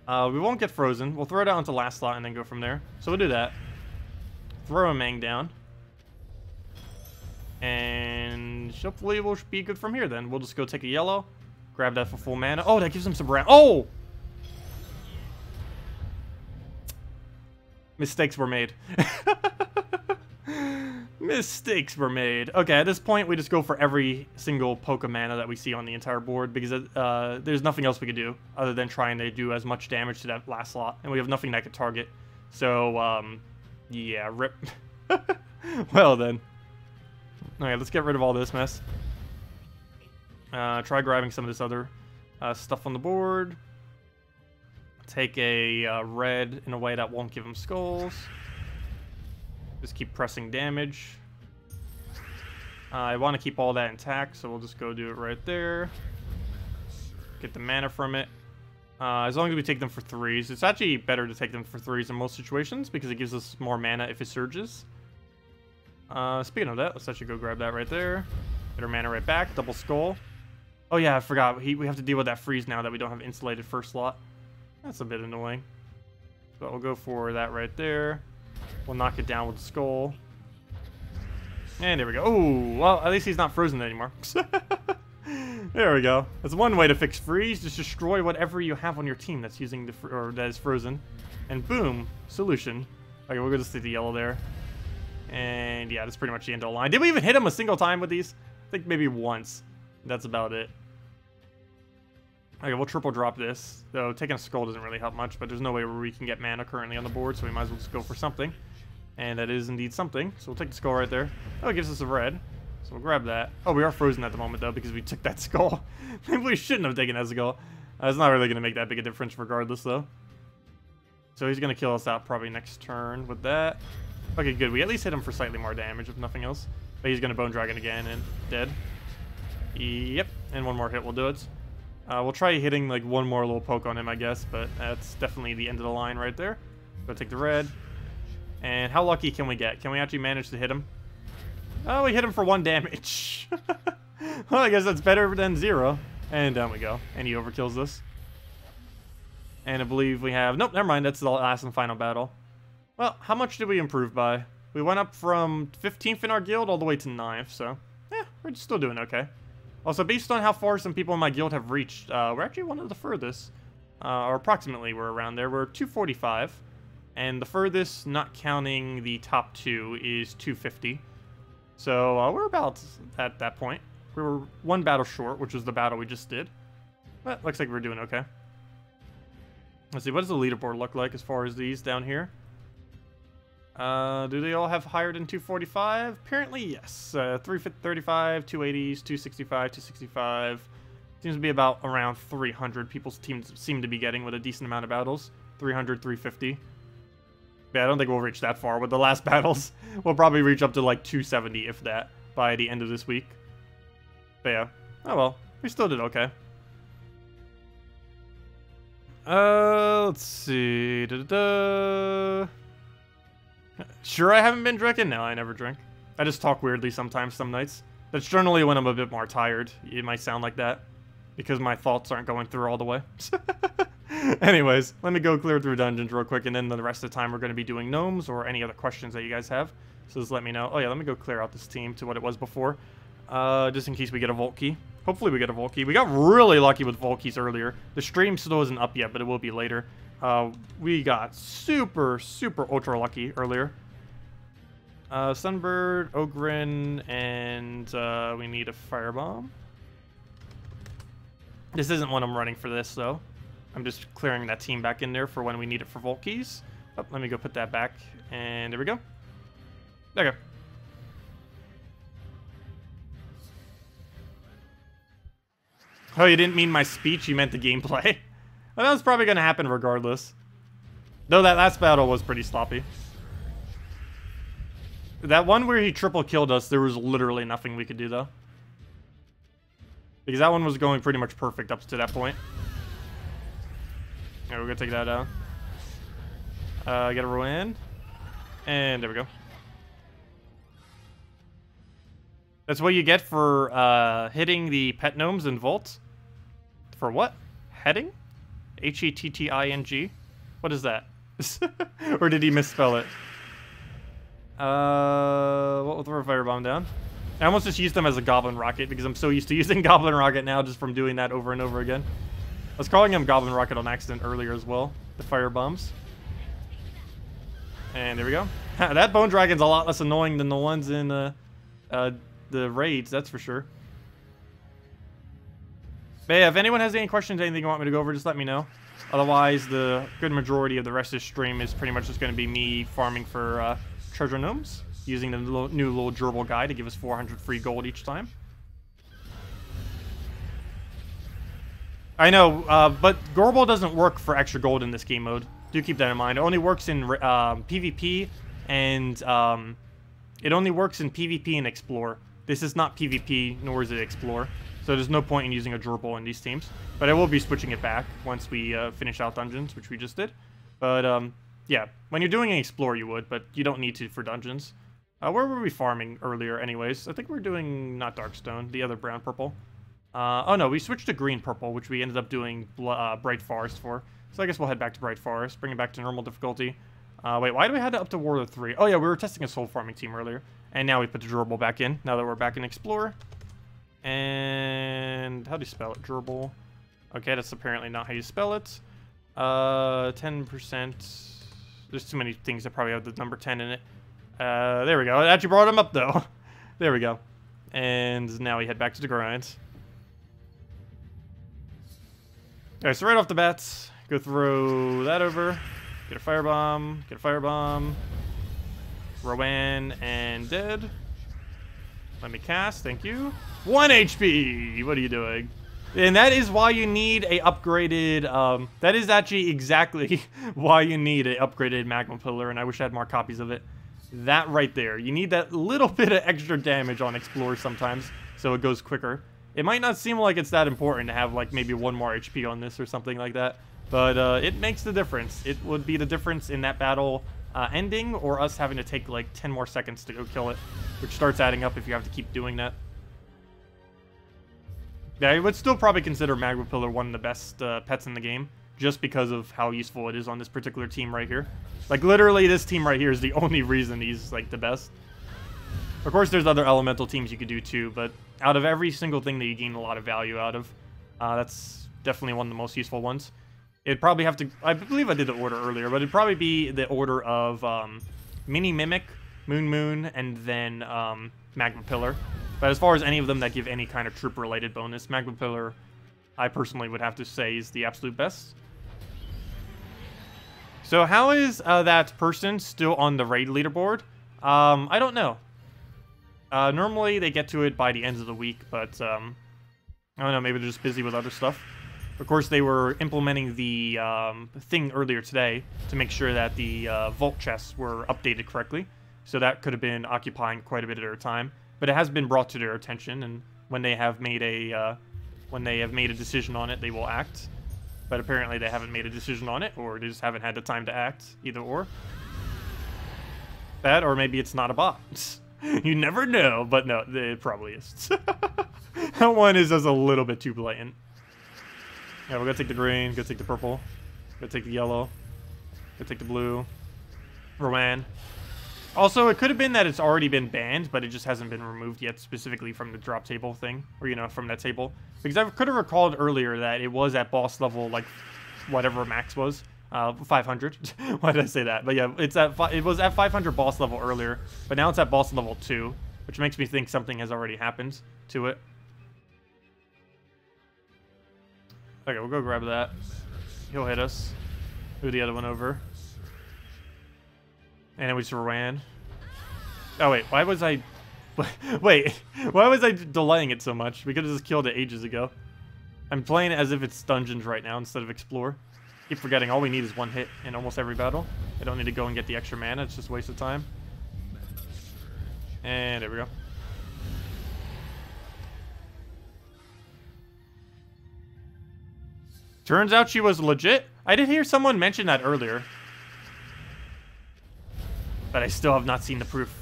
We won't get frozen. We'll throw it out into last slot and then go from there. So we'll do that. Throw a Mang down. And hopefully we'll be good from here then. We'll just go take a yellow. Grab that for full mana. Oh, that gives him some brown. Oh! Mistakes were made. Mistakes were made. Okay, at this point, we just go for every single poke of mana that we see on the entire board because there's nothing else we could do other than trying to do as much damage to that last slot, and we have nothing that could target. So, yeah, rip. Well then. Alright, let's get rid of all this mess. Try grabbing some of this other stuff on the board. Take a red in a way that won't give him skulls. Just keep pressing damage. I want to keep all that intact, so we'll just go do it right there. Get the mana from it. As long as we take them for 3s. It's actually better to take them for 3s in most situations because it gives us more mana if it surges. Speaking of that, let's actually go grab that right there. Get our mana right back. Double skull. Oh yeah, I forgot. We have to deal with that freeze now that we don't have insulated first slot. That's a bit annoying. So we'll go for that right there. We'll knock it down with the skull. And there we go. Oh, well, at least he's not frozen anymore. There we go. That's one way to fix freeze. Just destroy whatever you have on your team that's using the or that is frozen. And boom, solution. Okay, we'll go just stick the yellow there. And yeah, that's pretty much the end of the line. Did we even hit him a single time with these? I think maybe once. That's about it. Okay, we'll triple drop this. Though taking a skull doesn't really help much, but there's no way where we can get mana currently on the board, so we might as well just go for something. And that is indeed something. So we'll take the skull right there. Oh, it gives us a red. So we'll grab that. Oh, we are frozen at the moment, though, because we took that skull. Maybe we shouldn't have taken that skull. It's not really going to make that big a difference regardless, though. So he's going to kill us out probably next turn with that. Okay, good. We at least hit him for slightly more damage, if nothing else. But he's going to Bone Dragon again and dead. Yep. And one more hit will do it. We'll try hitting like one more little poke on him, I guess. But that's definitely the end of the line right there. Go take the red. And how lucky can we get? Can we actually manage to hit him? Oh, we hit him for 1 damage. Well, I guess that's better than 0. And down we go. And he overkills us. And I believe we have... Nope, never mind. That's the last and final battle. Well, how much did we improve by? We went up from 15th in our guild all the way to 9th, so... yeah, we're still doing okay. Also, based on how far some people in my guild have reached, we're actually one of the furthest. Or approximately we're around there. We're 245. And the furthest, not counting the top 2, is 250. So we're about at that point. We were 1 battle short, which was the battle we just did. But looks like we're doing okay. Let's see, what does the leaderboard look like as far as these down here? Do they all have higher than 245? Apparently, yes. 335, 280s, 265, 265. Seems to be about around 300 people's teams seem to be getting with a decent amount of battles. 300, 350. Yeah, I don't think we'll reach that far with the last battles. We'll probably reach up to like 270, if that, by the end of this week. But yeah. Oh well. We still did okay. Let's see. Sure I haven't been drinking? No, I never drink. I just talk weirdly sometimes, some nights. That's generally when I'm a bit more tired. It might sound like that. Because my thoughts aren't going through all the way. Anyways, let me go clear through dungeons real quick, and then the rest of the time we're going to be doing gnomes or any other questions that you guys have. So just let me know. Oh yeah, let me go clear out this team to what it was before. Just in case we get a Vault Key. Hopefully we get a Vault Key. We got really lucky with Vault Keys earlier. The stream still isn't up yet, but it will be later. We got super, super ultra lucky earlier. Sunbird, Ogren, and we need a Firebomb. This isn't when I'm running for this, though. I'm just clearing that team back in there for when we need it for Vault Keys. Oh, let me go put that back. And there we go. There we go. Oh, you didn't mean my speech, you meant the gameplay. Well, that was probably going to happen regardless. Though that last battle was pretty sloppy. That one where he triple killed us, there was literally nothing we could do, though. Because that one was going pretty much perfect up to that point. Alright, we're going to take that down. Get a ruin. And there we go. That's what you get for hitting the pet gnomes in Vault. For what? Heading? H-E-T-T-I-N-G? What is that? Or did he misspell it? We'll throw a firebomb down. I almost just used them as a Goblin Rocket because I'm so used to using Goblin Rocket now just from doing that over and over again. I was calling him Goblin Rocket on accident earlier as well. The fire bombs. And there we go. That bone dragon's a lot less annoying than the ones in the raids, that's for sure. But yeah, if anyone has any questions, anything you want me to go over, just let me know. Otherwise, the good majority of the rest of the stream is pretty much just going to be me farming for treasure gnomes, using the new little gerbil guy to give us 400 free gold each time. I know, but Gorbel doesn't work for extra gold in this game mode. Do keep that in mind. It only works in PvP, and it only works in PvP and Explore. This is not PvP, nor is it Explore. So there's no point in using a gerbil in these teams. But I will be switching it back once we finish out dungeons, which we just did. But, yeah, when you're doing an Explore, you would, but you don't need to for dungeons. Where were we farming earlier anyways? I think we're doing, not Darkstone, the other brown-purple. Oh no, we switched to green-purple, which we ended up doing Bright Forest for. So I guess we'll head back to Bright Forest, bring it back to normal difficulty. Wait, why do we have to up to Warrior 3? Oh yeah, we were testing a soul farming team earlier. And now we put the gerbil back in, now that we're back in Explorer. And how do you spell it? Gerbil. Okay, that's apparently not how you spell it. 10%. There's too many things that probably have the number 10 in it. There we go. It actually brought him up, though. There we go. And now we head back to the grind. Alright, so right off the bat, go throw that over. Get a firebomb. Get a firebomb. Rowan and dead. Let me cast. Thank you. 1 HP! What are you doing? And that is why you need a upgraded, that is actually exactly why you need a upgraded magma pillar, and I wish I had more copies of it. That right there. You need that little bit of extra damage on Explorer sometimes, so it goes quicker. It might not seem like it's that important to have, like, maybe 1 more HP on this or something like that, but it makes the difference. It would be the difference in that battle ending, or us having to take, like, 10 more seconds to go kill it, which starts adding up if you have to keep doing that. Yeah, I would still probably consider Magma Pillar one of the best pets in the game, just because of how useful it is on this particular team right here. Like, literally, this team right here is the only reason he's, like, the best. Of course, there's other elemental teams you could do, too, but out of every single thing that you gain a lot of value out of, that's definitely one of the most useful ones. It'd probably have to... I believe I did the order earlier, but it'd probably be the order of Mini Mimic, Moon, and then Magma Pillar. But as far as any of them that give any kind of troop-related bonus, Magma Pillar, I personally would have to say, is the absolute best. So how is that person still on the raid leaderboard? I don't know. Normally they get to it by the end of the week, but I don't know, maybe they're just busy with other stuff. Of course, they were implementing the thing earlier today to make sure that the vault chests were updated correctly. So that could have been occupying quite a bit of their time. But it has been brought to their attention, and when they have made a decision on it, they will act. But apparently they haven't made a decision on it, or they just haven't had the time to act, either or. That, or maybe it's not a bot. You never know, but no, it probably is. That one is just a little bit too blatant. Yeah, we're gonna take the green, gonna take the purple, gonna take the yellow, gonna take the blue. Rowan. Also, it could have been that it's already been banned, but it just hasn't been removed yet, specifically from the drop table thing, or, you know, from that table. Because I could have recalled earlier that it was at boss level, like, whatever max was, 500. Why did I say that? But yeah, it was at 500 boss level earlier, but now it's at boss level 2, which makes me think something has already happened to it. Okay, we'll go grab that. He'll hit us. Move the other one over. And then we just ran. Oh, wait. Why was I... Wait. Why was I delaying it so much? We could have just killed it ages ago. I'm playing it as if it's dungeons right now instead of explore. Keep forgetting all we need is 1 hit in almost every battle. I don't need to go and get the extra mana. It's just a waste of time. And there we go. Turns out she was legit. I did hear someone mention that earlier. But I still have not seen the proof.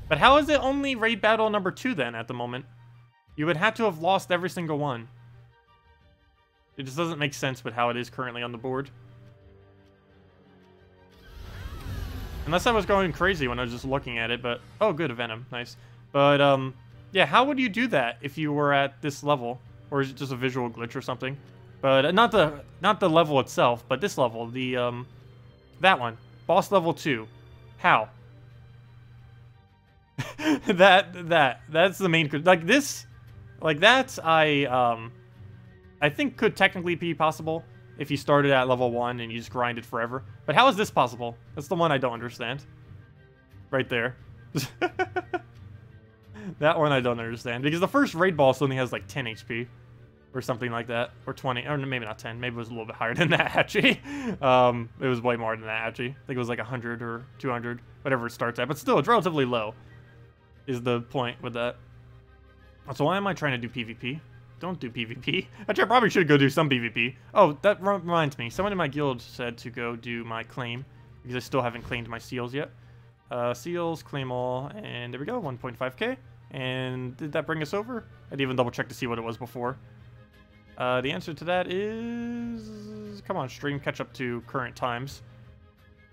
But how is it only raid battle number 2 then at the moment? You would have to have lost every single one. It just doesn't make sense with how it is currently on the board. Unless I was going crazy when I was just looking at it, but... Oh, good, a Venom. Nice. But, yeah, how would you do that if you were at this level? Or is it just a visual glitch or something? But, not the level itself, but this level. The, that one. Boss level 2. How? That's the main, like this, like that. I think could technically be possible if you started at level 1 and you just grinded forever. But how is this possible? That's the one I don't understand. Right there. That one I don't understand. Because the first raid boss only has like 10 HP. Or something like that. Or 20. Or maybe not 10. Maybe it was a little bit higher than that, actually. It was way more than that, actually. I think it was like 100 or 200. Whatever it starts at. But still, it's relatively low. Is the point with that. So why am I trying to do PvP? Don't do PvP. Actually, I probably should go do some PvP. Oh, that reminds me. Someone in my guild said to go do my claim. Because I still haven't claimed my seals yet. Seals, claim all, and there we go, 1.5k. And did that bring us over? I didn't even double check to see what it was before. The answer to that is... Come on, stream, catch up to current times.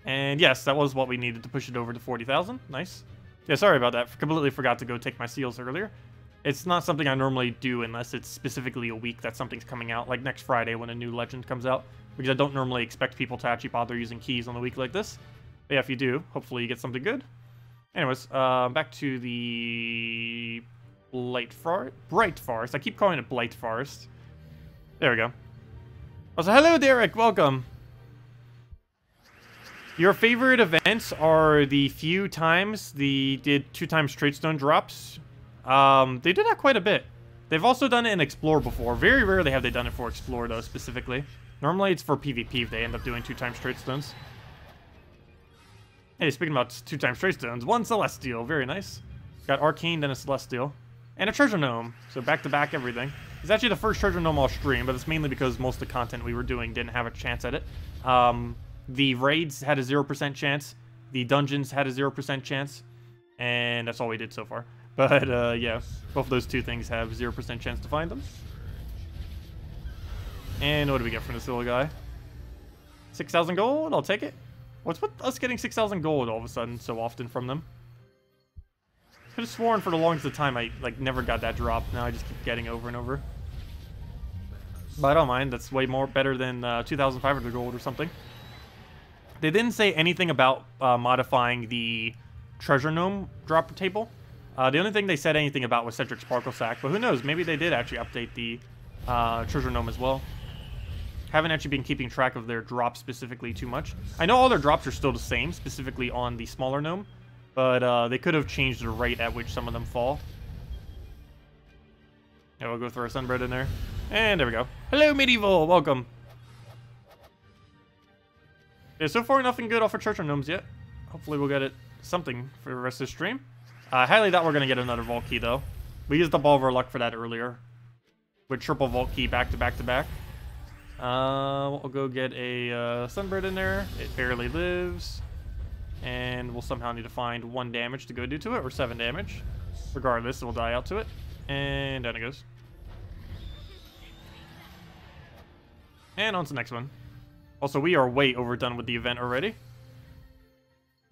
And yes, that was what we needed to push it over to 40,000. Nice. Yeah, sorry about that. Completely forgot to go take my seals earlier. It's not something I normally do unless it's specifically a week that something's coming out, like next Friday when a new legend comes out. Because I don't normally expect people to actually bother using keys on a week like this. But yeah, if you do, hopefully you get something good. Anyways, back to the Bright Forest. I keep calling it Blight Forest. There we go. Also, hello, Derek. Welcome. Your favorite events are the few times they did 2 times Tradestone drops. They did that quite a bit. They've also done it in Explore before. Very rarely have they done it for Explore, though, specifically. Normally, it's for PvP if they end up doing 2 times Tradestones. Hey, speaking about 2 times Tradestones, 1 Celestial. Very nice. Got Arcane, then a Celestial. And a Treasure Gnome. So back-to-back everything. It's actually the first Treasure Gnome I'll stream, but it's mainly because most of the content we were doing didn't have a chance at it. The raids had a 0% chance. The dungeons had a 0% chance. And that's all we did so far. But, yeah, both of those 2 things have 0% chance to find them. And what do we get from this little guy? 6,000 gold? I'll take it. What's with us getting 6,000 gold all of a sudden so often from them? Could have sworn for the longest time I, like, never got that drop. Now I just keep getting over and over. But I don't mind. That's way more better than 2,500 gold or something. They didn't say anything about modifying the Treasure Gnome drop table. The only thing they said anything about was Cedric Sparkle Sack, but who knows? Maybe they did actually update the Treasure Gnome as well. Haven't actually been keeping track of their drops specifically too much. I know all their drops are still the same, specifically on the smaller gnome, but they could have changed the rate at which some of them fall. Yeah, we'll go throw a Sunbird in there. And there we go. Hello, Medieval! Welcome! Yeah, so far nothing good off of Treasure Gnomes yet. Hopefully we'll get it something for the rest of the stream. I highly doubt we're going to get another Vault Key, though. We used up all of our luck for that earlier. With triple Vault Key back to back to back. We'll go get a Sunbird in there. It barely lives. And we'll somehow need to find 1 damage to go do to it, or 7 damage. Regardless, it will die out to it. And down it goes. And on to the next one. Also, we are way overdone with the event already.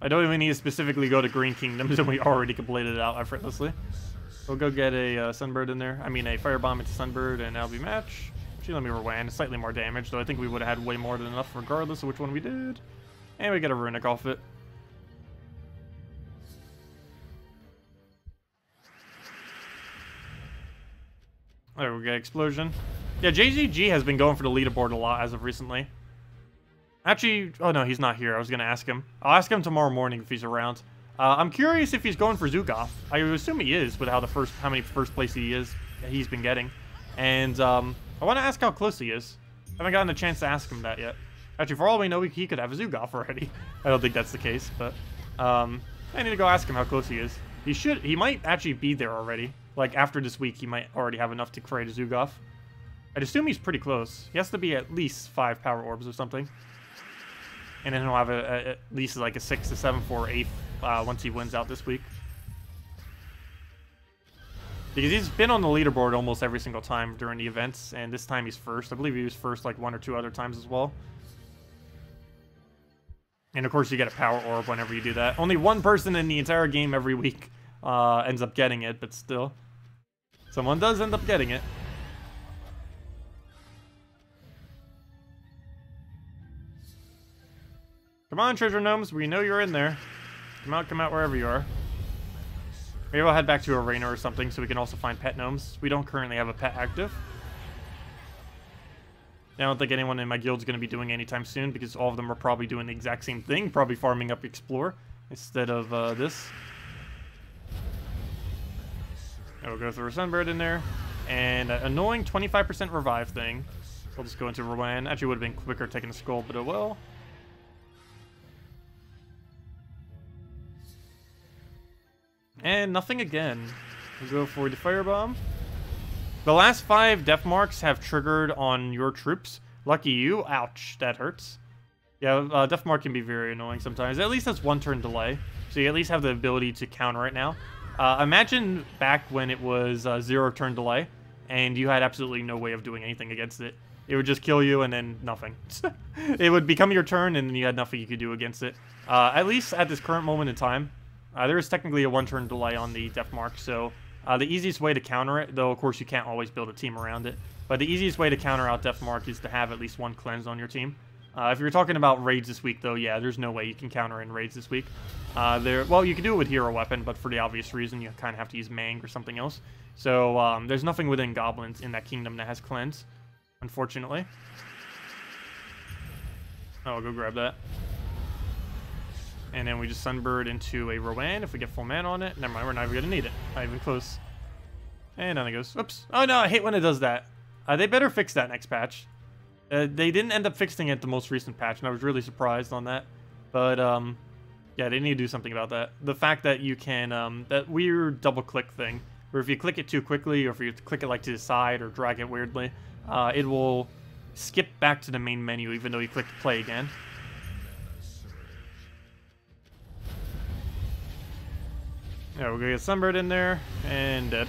I don't even need to specifically go to Green Kingdoms, and we already completed it out effortlessly. We'll go get a Sunbird in there. I mean, a Firebomb into Sunbird, and that'll be match. Actually, let me rewind. Slightly more damage, though I think we would have had way more than enough regardless of which one we did. And we get a Runic off it. There we go, Explosion. Yeah, JZG has been going for the leaderboard a lot as of recently. Actually, oh no, he's not here. I was going to ask him. I'll ask him tomorrow morning if he's around. I'm curious if he's going for Zugoff. I assume he is, with how many first place he's been getting. And I want to ask how close he is. I haven't gotten a chance to ask him that yet. Actually, for all we know, he could have a Zugoff already. I don't think that's the case, but I need to go ask him how close he is. He might actually be there already. Like, after this week, he might already have enough to create a Zugoff. I'd assume he's pretty close. He has to be at least 5 power orbs or something. And then he'll have at least like a 6 to 7 for 8 once he wins out this week. Because he's been on the leaderboard almost every single time during the events, and this time he's first. I believe he was first like 1 or 2 other times as well. And of course you get a power orb whenever you do that. Only 1 person in the entire game every week ends up getting it, but still. Someone does end up getting it. Come on, Treasure Gnomes, we know you're in there. Come out wherever you are. Maybe I'll head back to Arena or something so we can also find pet gnomes. We don't currently have a pet active. I don't think anyone in my guild is going to be doing anytime soon because all of them are probably doing the exact same thing, probably farming up Explore instead of this. And we'll go through a Sunbird in there. And an annoying 25% revive thing. So I'll just go into Rowan. Actually would have been quicker taking a skull, but it will. And nothing again. We'll go for the Firebomb. The last 5 death marks have triggered on your troops. Lucky you. Ouch, that hurts. Yeah, death mark can be very annoying sometimes. At least that's 1 turn delay. So you at least have the ability to counter it now. Imagine back when it was 0 turn delay, and you had absolutely no way of doing anything against it. It would just kill you, and then nothing. It would become your turn, and then you had nothing you could do against it. At least at this current moment in time, there is technically a 1 turn delay on the death mark, so the easiest way to counter it, though of course you can't always build a team around it, but the easiest way to counter out death mark is to have at least 1 cleanse on your team. If you're talking about raids this week, though, yeah, there's no way you can counter in raids this week. Well, you can do it with hero weapon, but for the obvious reason, you kind of have to use Mang or something else. So there's nothing within goblins in that kingdom that has cleanse, unfortunately. Oh, I'll go grab that. And then we just Sunbird into a Rowan if we get full mana on it. Never mind, we're not even going to need it. Not even close. And down it goes. Oops. Oh no, I hate when it does that. They better fix that next patch. They didn't end up fixing it the most recent patch, and I was really surprised on that. But, yeah, they need to do something about that. The fact that you can, that weird double-click thing, where if you click it too quickly, or if you click it, like, to the side, or drag it weirdly, it will skip back to the main menu, even though you click play again. Yeah, we're gonna get Sunbird in there, and dead.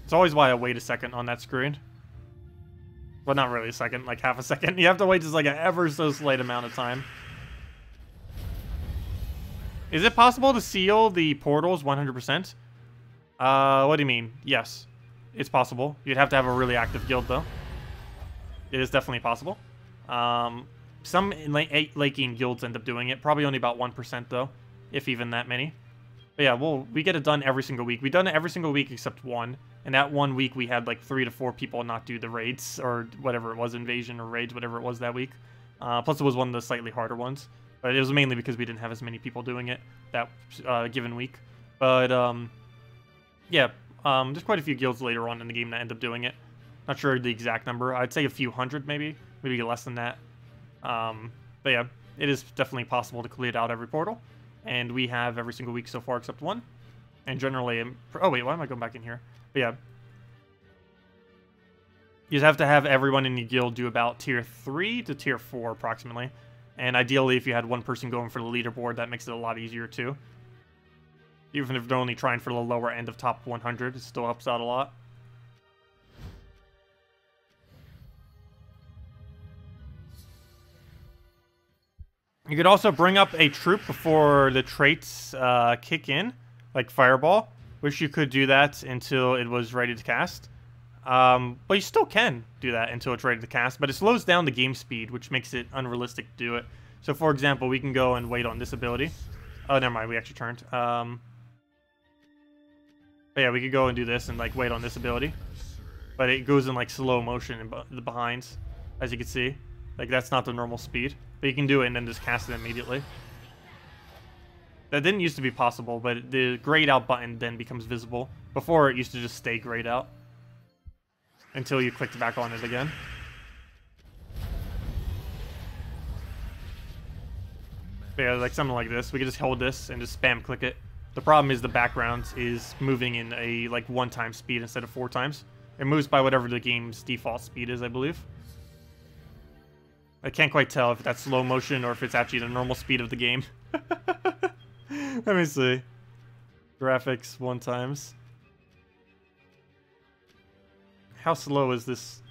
It's always why I wait a second on that screen. Well, not really a second, like half a second. You have to wait just like an ever so slight amount of time. Is it possible to seal the portals 100%? What do you mean? Yes, it's possible. You'd have to have a really active guild, though. It is definitely possible. Some late game guilds end up doing it. Probably only about 1%, though, if even that many. But yeah, we get it done every single week. We've done it every single week except one. And that 1 week, we had like 3 to 4 people not do the raids, or whatever it was, invasion or raids, whatever it was that week. Plus, it was one of the slightly harder ones. But it was mainly because we didn't have as many people doing it that given week. But, yeah, there's quite a few guilds later on in the game that end up doing it. Not sure the exact number. I'd say a few hundred, maybe less than that. But yeah, it is definitely possible to complete out every portal. And we have every single week so far except one. And generally, oh wait, why am I going back in here? But yeah. You just have to have everyone in your guild do about tier 3 to tier 4 approximately. And ideally, if you had one person going for the leaderboard, that makes it a lot easier too. Even if they're only trying for the lower end of top 100, it still helps out a lot. You could also bring up a troop before the traits kick in, like Fireball. Wish you could do that until it was ready to cast. But you still can do that until it's ready to cast, but it slows down the game speed, which makes it unrealistic to do it. So, for example, we can go and wait on this ability. Oh, never mind, we actually turned. But yeah, we could go and do this and, like, wait on this ability. But it goes in, like, slow motion in the behinds, as you can see. Like, that's not the normal speed. But you can do it and then just cast it immediately. That didn't used to be possible, but the grayed out button then becomes visible. Before, it used to just stay grayed out until you clicked back on it again. But yeah, like something like this. We can just hold this and just spam click it. The problem is the background is moving in a like 1-time speed instead of 4 times. It moves by whatever the game's default speed is, I believe. I can't quite tell if that's slow motion or if it's actually the normal speed of the game. Let me see. Graphics 1 times. How slow is this?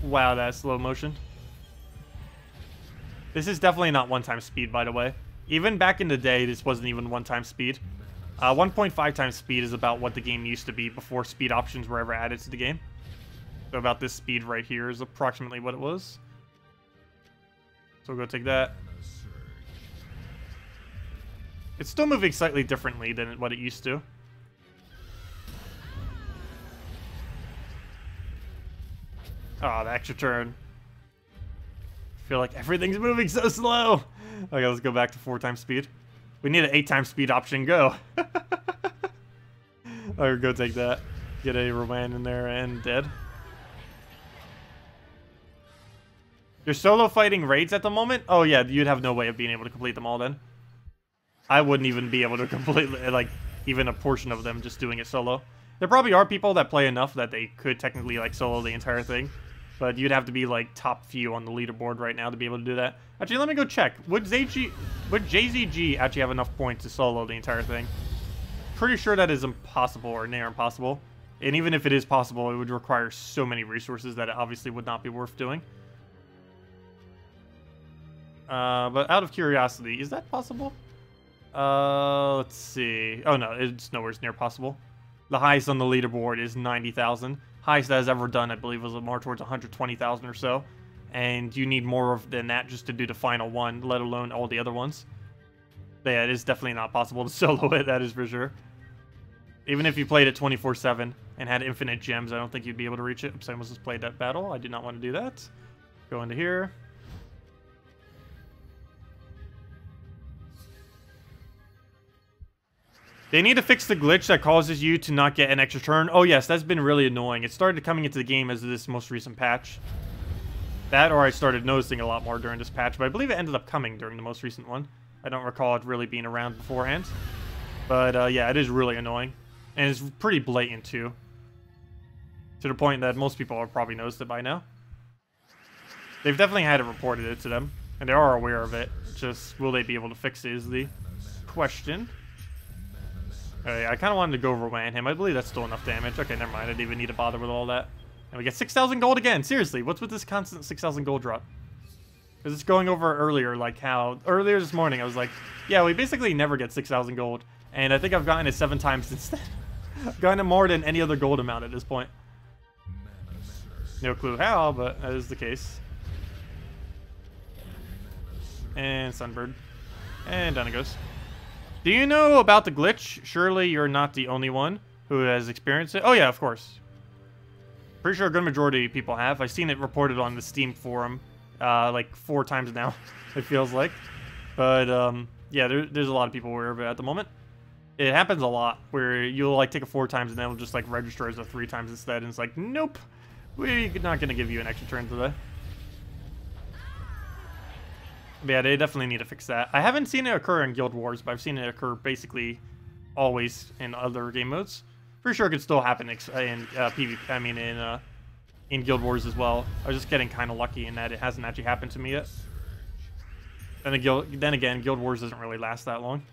Wow, that's slow motion. This is definitely not 1-time speed, by the way. Even back in the day, this wasn't even 1-time speed. 1.5 times speed is about what the game used to be before speed options were ever added to the game. So about this speed right here is approximately what it was. So we'll go take that. It's still moving slightly differently than what it used to. Oh, the extra turn. I feel like everything's moving so slow. Okay, let's go back to 4 times speed. We need an 8 times speed option. Go. Or go take that. Get a Rowan in there and dead. You're solo fighting raids at the moment? Oh yeah, you'd have no way of being able to complete them all then. I wouldn't even be able to complete, like, even a portion of them just doing it solo. There probably are people that play enough that they could technically, like, solo the entire thing. But you'd have to be, like, top few on the leaderboard right now to be able to do that. Actually, let me go check. Would JZG actually have enough points to solo the entire thing? Pretty sure that is impossible or near impossible. And even if it is possible, it would require so many resources that it obviously would not be worth doing. But out of curiosity, is that possible? Let's see. Oh no, it's nowhere near possible. The highest on the leaderboard is 90,000. Highest that has ever done, I believe, was more towards 120,000 or so. And you need more than that just to do the final one, let alone all the other ones. But yeah, it is definitely not possible to solo it, that is for sure. Even if you played it 24/7 and had infinite gems, I don't think you'd be able to reach it. Oops, I almost just played that battle. I did not want to do that. Go into here. They need to fix the glitch that causes you to not get an extra turn. Oh yes, that's been really annoying. It started coming into the game as this most recent patch. That, or I started noticing a lot more during this patch, but I believe it ended up coming during the most recent one. I don't recall it really being around beforehand. But yeah, it is really annoying. And it's pretty blatant too. To the point that most people have probably noticed it by now. They've definitely had it reported it to them. And they are aware of it. Just, will they be able to fix it is the question. Okay, I kind of wanted to go Rowan him. I believe that's still enough damage. Okay, never mind. I didn't even need to bother with all that. And we get 6,000 gold again. Seriously, what's with this constant 6,000 gold drop? Because it's going over earlier, like how... Earlier this morning, I was like, yeah, we basically never get 6,000 gold. And I think I've gotten it 7 times since then. I've gotten it more than any other gold amount at this point. No clue how, but that is the case. And Sunbird. And down it goes. Do you know about the glitch? Surely you're not the only one who has experienced it. Oh yeah, of course. Pretty sure a good majority of people have. I've seen it reported on the Steam forum like 4 times now, it feels like. But yeah, there's a lot of people aware of it at the moment. It happens a lot where you'll like take it 4 times and then it'll just like register as a 3 times instead. And it's like, nope, we're not going to give you an extra turn today. But yeah, they definitely need to fix that. I haven't seen it occur in Guild Wars, but I've seen it occur basically always in other game modes. Pretty sure it could still happen in PvP. I mean, in Guild Wars as well. I was just getting kind of lucky in that it hasn't actually happened to me yet. And then again, Guild Wars doesn't really last that long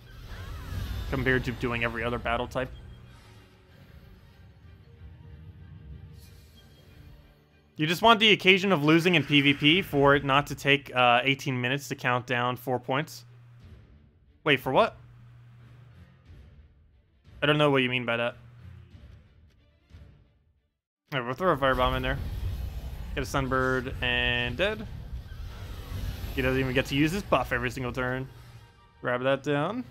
compared to doing every other battle type. You just want the occasion of losing in PvP for it not to take 18 minutes to count down 4 points. Wait, for what? I don't know what you mean by that. Alright, we'll throw a firebomb in there. Get a Sunbird and dead. He doesn't even get to use his buff every single turn. Grab that down.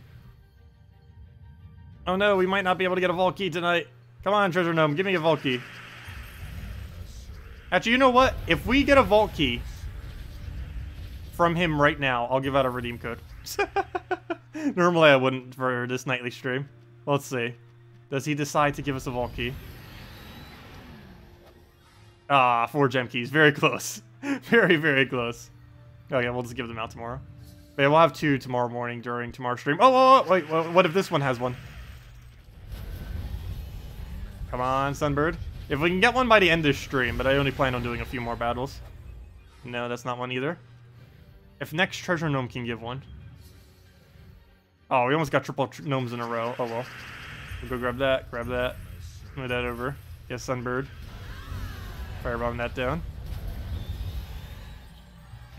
Oh no, we might not be able to get a Vault Key tonight. Come on, Treasure Gnome, give me a Vault Key. Actually, you know what? If we get a Vault Key from him right now, I'll give out a redeem code. Normally I wouldn't for this nightly stream. Let's see. Does he decide to give us a Vault Key? Ah, 4 gem keys. Very close. Very, very close. Okay, we'll just give them out tomorrow. But yeah, we'll have 2 tomorrow morning during tomorrow's stream. Oh, wait, what if this one has one? Come on, Sunbird. If we can get one by the end of the stream, but I only plan on doing a few more battles. No, that's not one either. If next Treasure Gnome can give one. Oh, we almost got triple gnomes in a row. Oh well. We'll go grab that, move that over. Yes, Sunbird. Firebomb that down.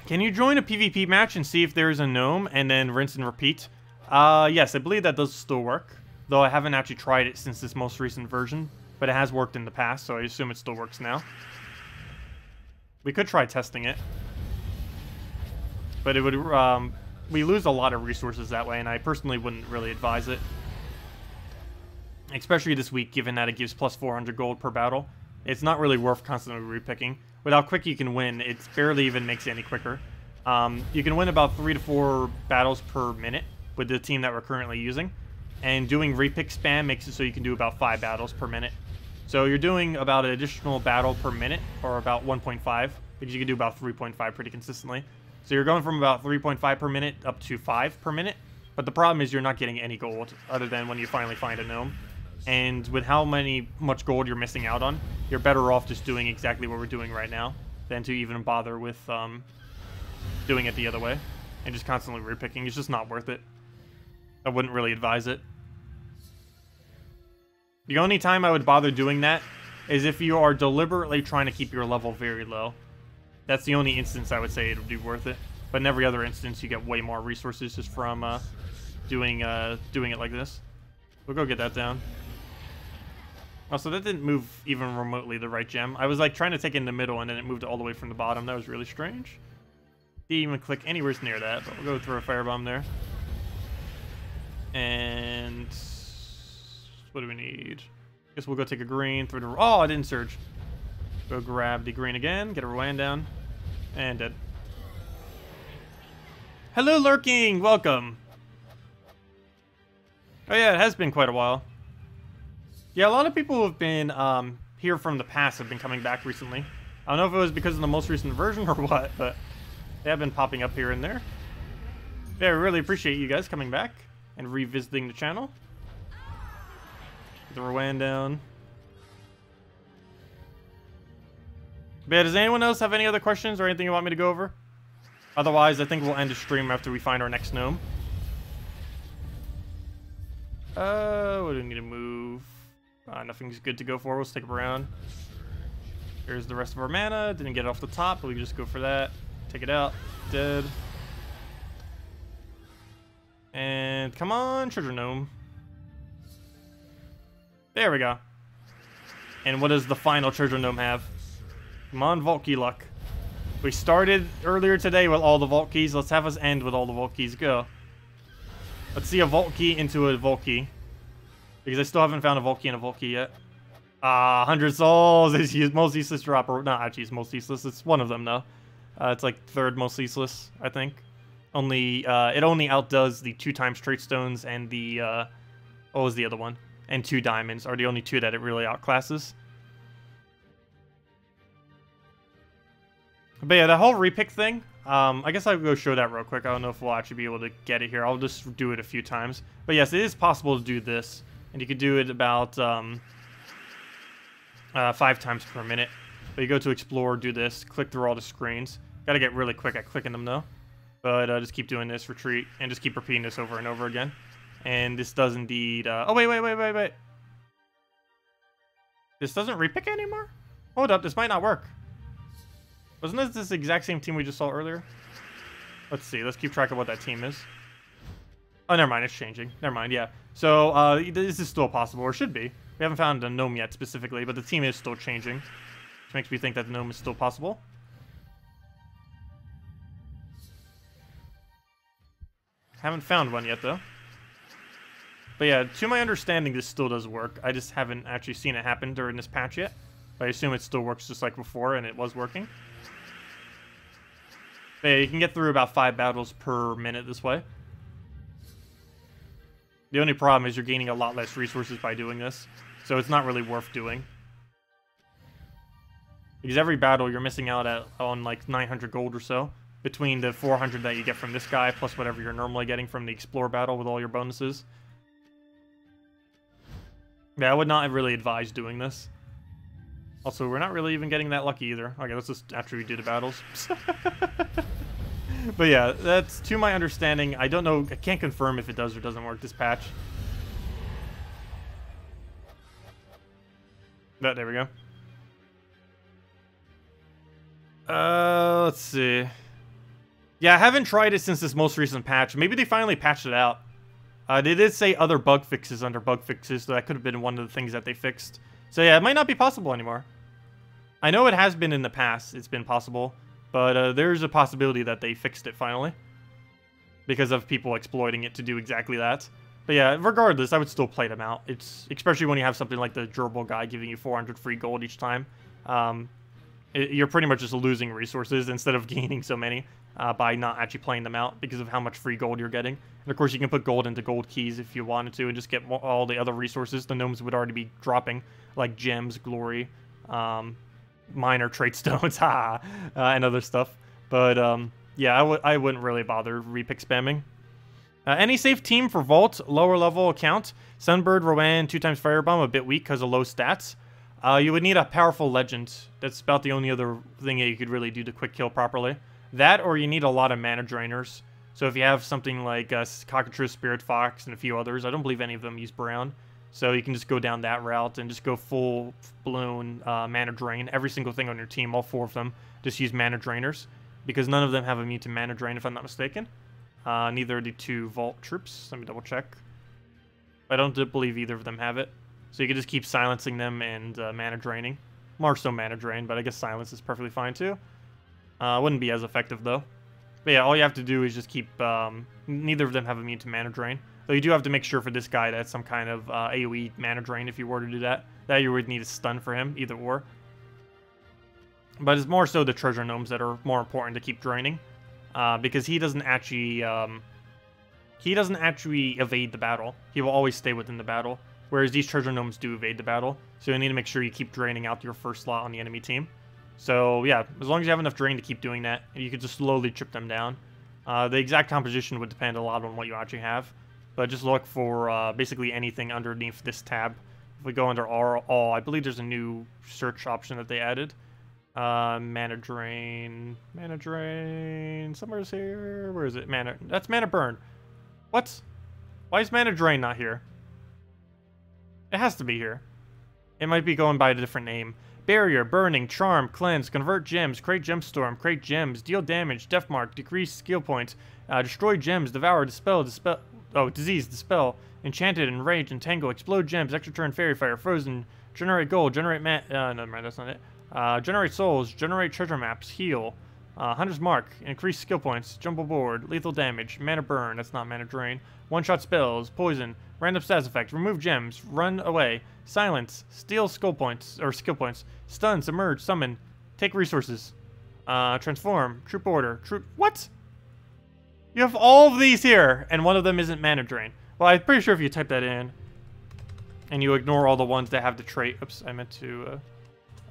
Can you join a PvP match and see if there's a gnome and then rinse and repeat? Yes, I believe that does still work. Though I haven't actually tried it since this most recent version. But it has worked in the past, so I assume it still works now. We could try testing it. But it would we lose a lot of resources that way, and I personally wouldn't really advise it. Especially this week, given that it gives plus 400 gold per battle. It's not really worth constantly repicking. With how quick you can win, it barely even makes it any quicker. You can win about 3 to 4 battles per minute with the team that we're currently using. And doing repick spam makes it so you can do about 5 battles per minute. So you're doing about an additional battle per minute, or about 1.5, because you can do about 3.5 pretty consistently. So you're going from about 3.5 per minute up to 5 per minute. But the problem is you're not getting any gold, other than when you finally find a gnome. And with how much gold you're missing out on, you're better off just doing exactly what we're doing right now than to even bother with doing it the other way and just constantly repicking. It's just not worth it. I wouldn't really advise it. The only time I would bother doing that is if you are deliberately trying to keep your level very low. That's the only instance I would say it would be worth it. But in every other instance, you get way more resources just from doing it like this. We'll go get that down. Also, that didn't move even remotely the right gem. I was like trying to take it in the middle and then it moved all the way from the bottom. That was really strange. Didn't even click anywhere near that, but we'll go throw a firebomb there. And what do we need? Guess we'll go take a green through the... Oh, I didn't surge. Go grab the green again, get a Rowan down, and dead. Hello, Lurking! Welcome! Oh yeah, it has been quite a while. Yeah, a lot of people who have been here from the past have been coming back recently. I don't know if it was because of the most recent version or what, but they have been popping up here and there. Yeah, I really appreciate you guys coming back and revisiting the channel. Get the Rowan down. But yeah, does anyone else have any other questions or anything you want me to go over? Otherwise, I think we'll end the stream after we find our next gnome. What do we need to move? Nothing's good to go for. We'll stick around. Here's the rest of our mana. Didn't get it off the top, but we can just go for that. Take it out. Dead. And come on, treasure gnome. There we go. And what does the final treasure gnome have? Come on, vault key luck. We started earlier today with all the vault keys. Let's have us end with all the vault keys. Go. Let's see a vault key into a vault key. Because I still haven't found a vault key and a vault key yet. 100 souls is most useless drop. Or not actually, it's most useless. It's one of them though. It's like third most useless, I think. It only outdoes the 2x trait stones and the what was the other one? And 2 diamonds are the only 2 that it really outclasses. But yeah, the whole repick thing, I guess I'll go show that real quick. I don't know if we'll actually be able to get it here. I'll just do it a few times. But yes, it is possible to do this. And you could do it about 5 times per minute. But you go to explore, do this, click through all the screens. Gotta get really quick at clicking them though. But just keep doing this, retreat, and just keep repeating this over and over again. And this does indeed... oh, wait. This doesn't repick anymore? Hold up, this might not work. Wasn't this the exact same team we just saw earlier? Let's see, let's keep track of what that team is. Oh, never mind, it's changing. Never mind, yeah. So, this is still possible, or should be. We haven't found a gnome yet, specifically, but the team is still changing. Which makes me think that the gnome is still possible. Haven't found one yet, though. But yeah, to my understanding, this still does work. I just haven't actually seen it happen during this patch yet. But I assume it still works just like before, and it was working. But yeah, you can get through about 5 battles per minute this way. The only problem is you're gaining a lot less resources by doing this. So it's not really worth doing. Because every battle you're missing out on like 900 gold or so. Between the 400 that you get from this guy, plus whatever you're normally getting from the Explore battle with all your bonuses. Yeah, I would not really advise doing this. Also, we're not really even getting that lucky either. Okay, let's just after we do the battles. But yeah, that's to my understanding. I don't know. I can't confirm if it does or doesn't work this patch. But there we go. Let's see. Yeah, I haven't tried it since this most recent patch. Maybe they finally patched it out. They did say other bug fixes under bug fixes, so that could have been one of the things that they fixed. So yeah, it might not be possible anymore. I know it has been in the past. It's been possible. But there's a possibility that they fixed it finally. because of people exploiting it to do exactly that. But yeah, regardless, I would still play them out. It's especially when you have something like the durable guy giving you 400 free gold each time. You're pretty much just losing resources instead of gaining so many by not actually playing them out because of how much free gold you're getting. And of course, you can put gold into gold keys if you wanted to and just get all the other resources the gnomes would already be dropping, like gems, glory, minor trait stones, and other stuff. But yeah, I wouldn't really bother repick spamming. Any safe team for Vault, lower level account. Sunbird, Rowan, 2x Firebomb, a bit weak because of low stats. You would need a powerful legend. That's about the only other thing that you could really do to quick kill properly. That, or you need a lot of mana drainers. So if you have something like Cockatrice, Spirit Fox, and a few others, I don't believe any of them use Brown. So you can just go down that route and just go full-blown mana drain. Every single thing on your team, all 4 of them, just use mana drainers. Because none of them have immune to mana drain, if I'm not mistaken. Neither do 2 Vault troops. Let me double check. I don't believe either of them have it. So you can just keep silencing them and mana draining. More so mana drain, but I guess silence is perfectly fine too. Wouldn't be as effective though. But yeah, all you have to do is just keep... neither of them have immune to mana drain. Though you do have to make sure for this guy that's some kind of AoE mana drain if you were to do that. That you would need a stun for him, either or. But it's more so the treasure gnomes that are more important to keep draining. Because he doesn't actually evade the battle. He will always stay within the battle. Whereas these treasure gnomes do evade the battle. So you need to make sure you keep draining out your first slot on the enemy team. So yeah, as long as you have enough drain to keep doing that, you can just slowly chip them down. The exact composition would depend a lot on what you actually have. But just look for basically anything underneath this tab. If we go under all, I believe there's a new search option that they added. Mana drain, somewhere's here. Where is it? That's mana burn. What? Why is mana drain not here? It has to be here. It might be going by a different name. Barrier, burning, charm, cleanse, convert gems, create gemstorm, create gems, deal damage, death mark, decrease skill points, destroy gems, devour, dispel, disease, dispel, enchanted, enrage, entangle, explode gems, extra turn, fairy fire, frozen, generate gold, generate never mind, that's not it. Generate souls, generate treasure maps, heal, Hunter's Mark, increase skill points, jumble board, lethal damage, mana burn, that's not mana drain, one-shot spells, poison, random stats effect, remove gems, run away, silence, steal skill points, stun, submerge, summon, take resources, transform, troop order, what? You have all of these here, and one of them isn't mana drain. Well, I'm pretty sure if you type that in, and you ignore all the ones that have the trait, oops, I meant to,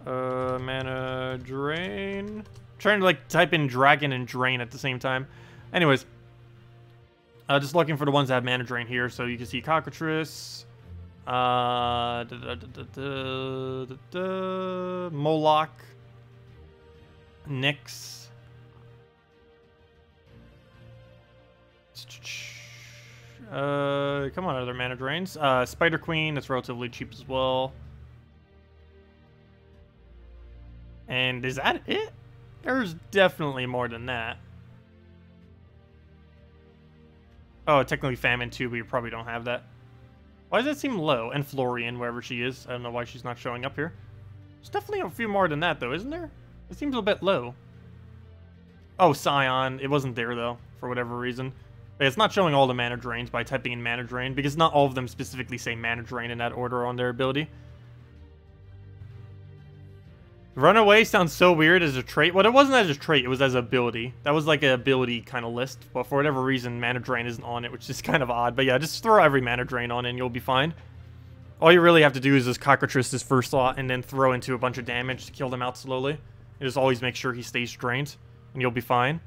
mana drain. Trying to like type in dragon and drain at the same time. Anyways, just looking for the ones that have mana drain here, so you can see Cockatrice, Moloch, Nyx, come on, other mana drains. Spider Queen, that's relatively cheap as well. And is that it? There's definitely more than that. Oh, technically Famine too, but you probably don't have that. Why does that seem low? And Florian, wherever she is. I don't know why she's not showing up here. There's definitely a few more than that, though, isn't there? It seems a bit low. Oh, Scion. It wasn't there, though, for whatever reason. But it's not showing all the mana drains by typing in mana drain, because not all of them specifically say mana drain in that order on their ability. Runaway sounds so weird as a trait. Well, it wasn't as a trait, it was as an ability. That was like an ability kind of list, but for whatever reason, mana drain isn't on it, which is kind of odd. But yeah, just throw every mana drain on and you'll be fine. All you really have to do is just Cockatrice's first slot and then throw into a bunch of damage to kill them out slowly. And just always make sure he stays drained, and you'll be fine.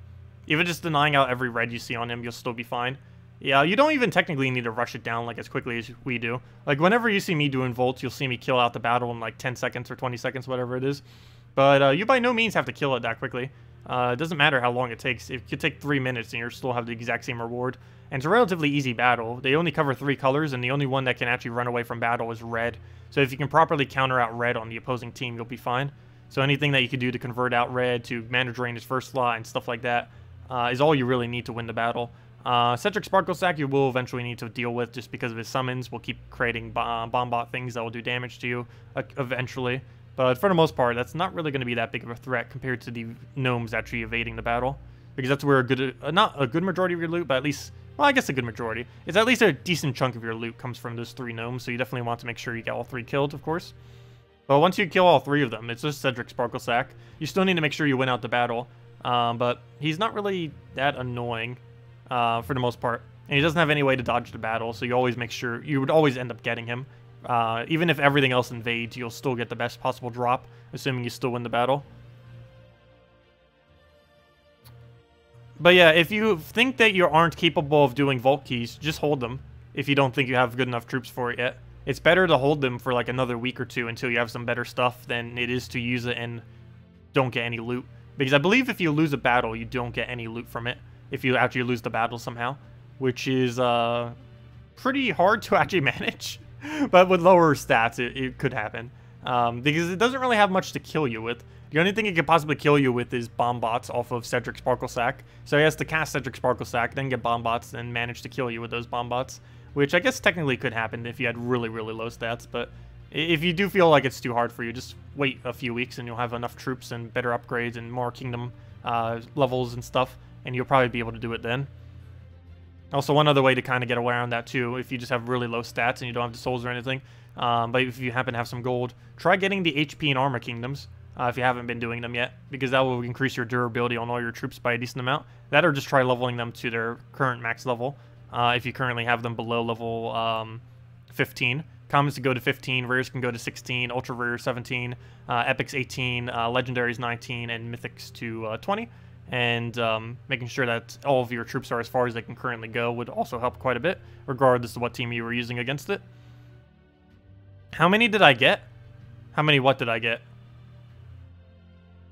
Even just denying out every red you see on him, you'll still be fine. Yeah, you don't even technically need to rush it down like as quickly as we do. Like whenever you see me doing Volts, you'll see me kill out the battle in like 10 seconds or 20 seconds, whatever it is. But you by no means have to kill it that quickly. It doesn't matter how long it takes. It could take 3 minutes and you'll still have the exact same reward. And it's a relatively easy battle. They only cover 3 colors, and the only one that can actually run away from battle is red. So if you can properly counter out red on the opposing team, you'll be fine. So anything that you could do to convert out red, to mana drain his first slot, and stuff like that, is all you really need to win the battle. Cedric Sparkle Sack you will eventually need to deal with just because of his summons. Will keep creating bomb-bot things that will do damage to you eventually. But for the most part, that's not really going to be that big of a threat compared to the gnomes actually evading the battle. because that's where a good, not a good majority of your loot, but at least, well, I guess a good majority. It's at least a decent chunk of your loot comes from those 3 gnomes, so you definitely want to make sure you get all 3 killed, of course. But once you kill all 3 of them, it's just Cedric Sparklesack. You still need to make sure you win out the battle, but he's not really that annoying for the most part. And he doesn't have any way to dodge the battle, so you always make sure, you would always end up getting him. Even if everything else invades, you'll still get the best possible drop, assuming you still win the battle. But yeah, if you think that you aren't capable of doing Vault Keys, just hold them if you don't think you have good enough troops for it yet. It's better to hold them for like another week or 2 until you have some better stuff than it is to use it and don't get any loot. Because I believe if you lose a battle, you don't get any loot from it if you actually lose the battle somehow, which is pretty hard to actually manage. But with lower stats, it could happen. Because it doesn't really have much to kill you with. The only thing it could possibly kill you with is bomb bots off of Cedric Sparklesack. So he has to cast Cedric Sparklesack, then get bomb bots, and manage to kill you with those bomb bots. Which I guess technically could happen if you had really, really low stats. But if you do feel like it's too hard for you, just wait a few weeks and you'll have enough troops and better upgrades and more kingdom levels and stuff. And you'll probably be able to do it then. Also, one other way to kind of get around that too, if you just have really low stats and you don't have the souls or anything, but if you happen to have some gold, try getting the HP and armor kingdoms if you haven't been doing them yet, because that will increase your durability on all your troops by a decent amount. That, or just try leveling them to their current max level if you currently have them below level 15. Commons can go to 15, rares can go to 16, ultra rare 17, epics 18, legendaries 19, and mythics to 20. And making sure that all of your troops are as far as they can currently go would also help quite a bit, regardless of what team you were using against it. How many did I get? How many what did I get?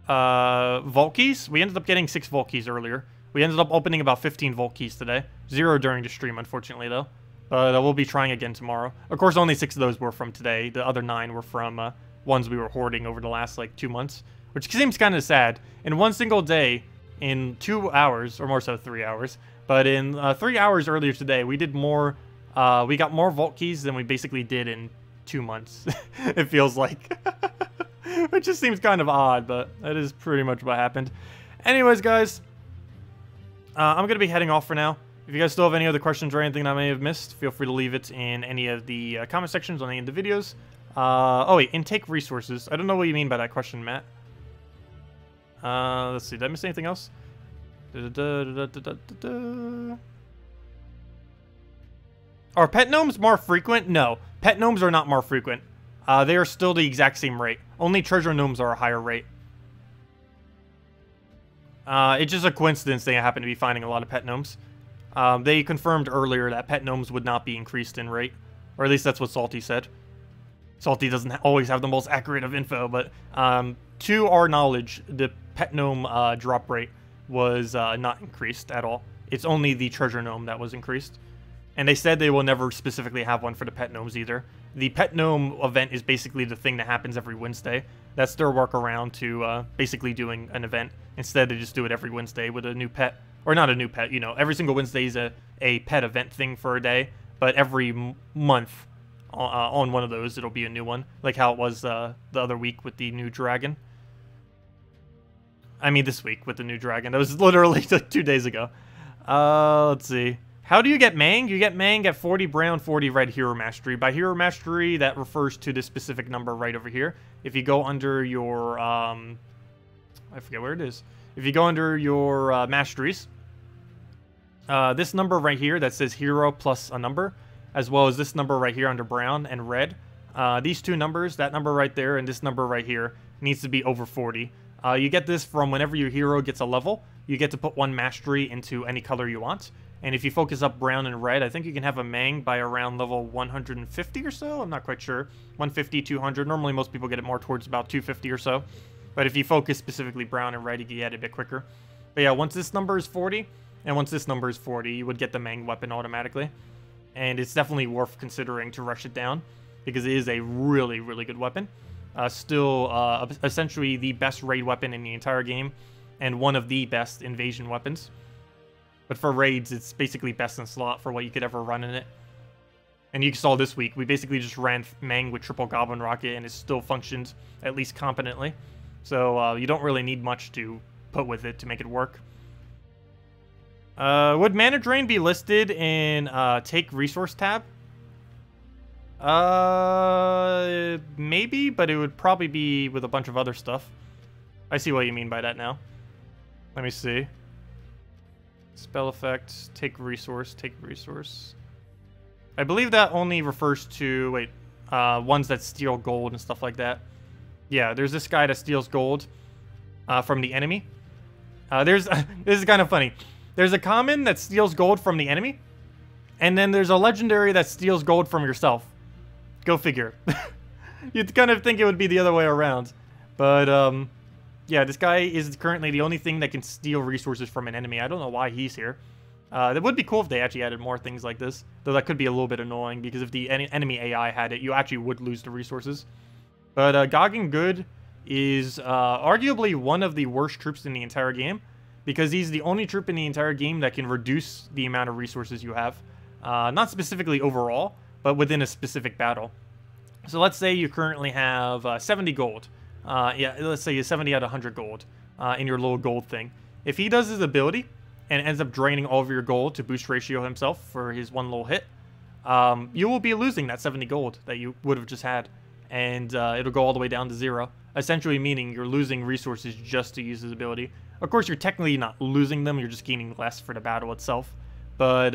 Vault keys? We ended up getting 6 Vault keys earlier. We ended up opening about 15 Vault keys today. 0 during the stream, unfortunately, though. But we'll be trying again tomorrow. Of course, only 6 of those were from today. The other 9 were from ones we were hoarding over the last, like, 2 months. Which seems kind of sad. In one single day, in 2 hours, or more so 3 hours, but in 3 hours earlier today, we did more, we got more Vault keys than we basically did in 2 months, it feels like. Which just seems kind of odd, but that is pretty much what happened. Anyways, guys, I'm going to be heading off for now. If you guys still have any other questions or anything that I may have missed, feel free to leave it in any of the comment sections on any of the videos. Oh wait, intake resources. I don't know what you mean by that question, Matt. Let's see, did I miss anything else? Are pet gnomes more frequent? No, pet gnomes are not more frequent. They are still the exact same rate. Only treasure gnomes are a higher rate. It's just a coincidence they happen to be finding a lot of pet gnomes. They confirmed earlier that pet gnomes would not be increased in rate. Or at least that's what Salty said. Salty doesn't always have the most accurate of info, but to our knowledge, the pet gnome drop rate was not increased at all. It's only the treasure gnome that was increased. And they said they will never specifically have one for the pet gnomes either. The pet gnome event is basically the thing that happens every Wednesday. That's their workaround to basically doing an event. Instead, they just do it every Wednesday with a new pet. Or not a new pet, you know. Every single Wednesday is a pet event thing for a day. But every month on one of those, it'll be a new one. Like how it was the other week with the new dragon. I mean, this week with the new dragon. That was literally like 2 days ago. Let's see. How do you get Mang? You get Mang at 40 brown, 40 red hero mastery. By hero mastery, that refers to this specific number right over here. If you go under your, I forget where it is. If you go under your masteries, this number right here that says hero plus a number, as well as this number right here under brown and red, these two numbers, that number right there and this number right here, needs to be over 40. You get this from whenever your hero gets a level, you get to put 1 mastery into any color you want. And if you focus up brown and red, I think you can have a Mang by around level 150 or so. I'm not quite sure. 150, 200. Normally, most people get it more towards about 250 or so. But if you focus specifically brown and red, you can get it a bit quicker. But yeah, once this number is 40, and once this number is 40, you would get the Mang weapon automatically. And it's definitely worth considering to rush it down, because it is a really, really good weapon. Still, essentially the best raid weapon in the entire game, and one of the best invasion weapons. But for raids, it's basically best in slot for what you could ever run in it. And you saw this week, we basically just ran Mang with triple Goblin Rocket, and it still functioned at least competently. So you don't really need much to put with it to make it work. Would mana drain be listed in take resource tab? Maybe, but it would probably be with a bunch of other stuff. I see what you mean by that now. Let me see. Spell effect, take resource, take resource. I believe that only refers to, wait, ones that steal gold and stuff like that. Yeah, there's this guy that steals gold from the enemy. This is kind of funny. There's a common that steals gold from the enemy, and then there's a legendary that steals gold from yourself. Go figure. You'd kind of think it would be the other way around. But, yeah, this guy is currently the only thing that can steal resources from an enemy. I don't know why he's here. It would be cool if they actually added more things like this, though that could be a little bit annoying, because if the enemy AI had it, you actually would lose the resources. But Goggin Good is arguably one of the worst troops in the entire game, because he's the only troop in the entire game that can reduce the amount of resources you have. Not specifically overall, but within a specific battle. So let's say you currently have 70 gold. Yeah, let's say you have 70 out of 100 gold in your little gold thing. If he does his ability and ends up draining all of your gold to boost ratio himself for his one little hit, you will be losing that 70 gold that you would have just had. And it'll go all the way down to 0. Essentially meaning you're losing resources just to use his ability. Of course, you're technically not losing them, you're just gaining less for the battle itself. But,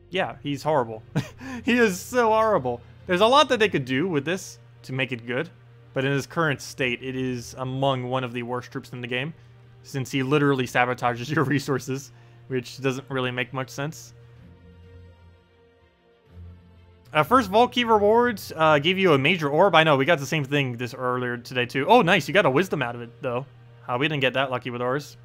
yeah, he's horrible. He is so horrible. There's a lot that they could do with this to make it good. But in his current state, it is among one of the worst troops in the game, since he literally sabotages your resources, which doesn't really make much sense. First Vault Key rewards gave you a major orb. I know, we got the same thing this earlier today, too. Oh, nice, you got a wisdom out of it, though. We didn't get that lucky with ours.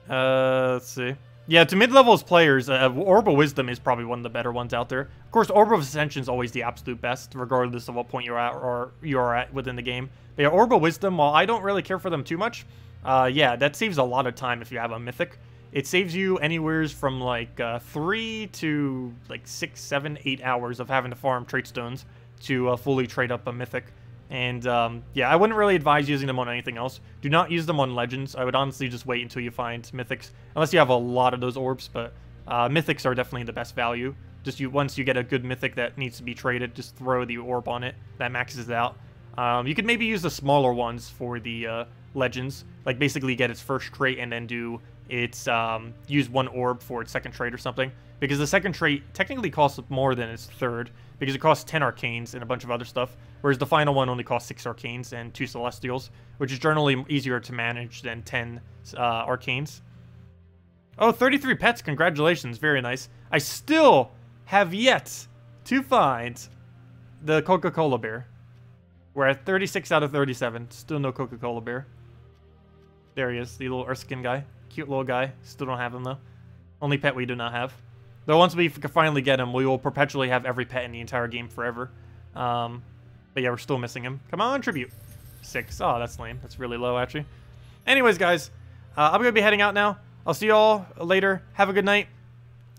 Let's see. Yeah, to mid-levels players, Orb of Wisdom is probably one of the better ones out there. Of course, Orb of Ascension is always the absolute best, regardless of what point you're at or you are at within the game. But yeah, Orb of Wisdom, while I don't really care for them too much, yeah, that saves a lot of time if you have a Mythic. It saves you anywhere from like 3 to like 6, 7, 8 hours of having to farm trait stones to fully trade up a Mythic. And yeah, I wouldn't really advise using them on anything else. Do not use them on Legends. I would honestly just wait until you find Mythics, unless you have a lot of those orbs, but Mythics are definitely the best value. Just once you get a good Mythic that needs to be traded, just throw the orb on it. That maxes it out. You could maybe use the smaller ones for the Legends, like basically get its first trait and then do its use one orb for its second trait or something, because the second trait technically costs more than its third, because it costs 10 arcanes and a bunch of other stuff, whereas the final one only costs 6 arcanes and 2 celestials, which is generally easier to manage than 10 arcanes. Oh, 33 pets, congratulations, very nice. I still have yet to find the Coca-Cola bear. We're at 36 out of 37, still no Coca-Cola bear. There he is, the little Erskine guy. Cute little guy, still don't have him though. Only pet we do not have. Though once we finally get him, we will perpetually have every pet in the entire game forever. But yeah, we're still missing him. Come on, tribute. 6. Oh, that's lame. That's really low, actually. Anyways, guys, I'm going to be heading out now. I'll see you all later. Have a good night.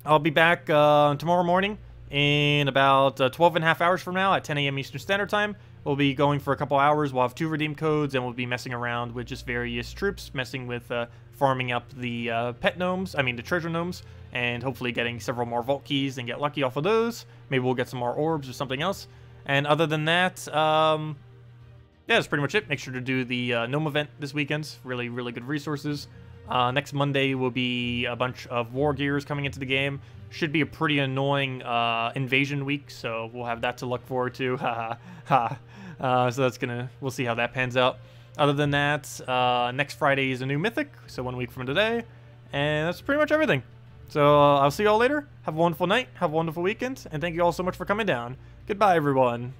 I'll be back tomorrow morning in about 12.5 hours from now at 10 a.m. Eastern Standard Time. We'll be going for a couple hours. We'll have 2 redeem codes, and we'll be messing around with just various troops, messing with farming up the pet gnomes, I mean the treasure gnomes, and hopefully getting several more vault keys and get lucky off of those. Maybe we'll get some more orbs or something else. And other than that, yeah, that's pretty much it. Make sure to do the gnome event this weekend. Really, really good resources. Next Monday will be a bunch of war gears coming into the game. Should be a pretty annoying invasion week, so we'll have that to look forward to. So that's we'll see how that pans out. Other than that, next Friday is a new Mythic, so 1 week from today. And that's pretty much everything. So I'll see you all later. Have a wonderful night, have a wonderful weekend, and thank you all so much for coming down. Goodbye, everyone.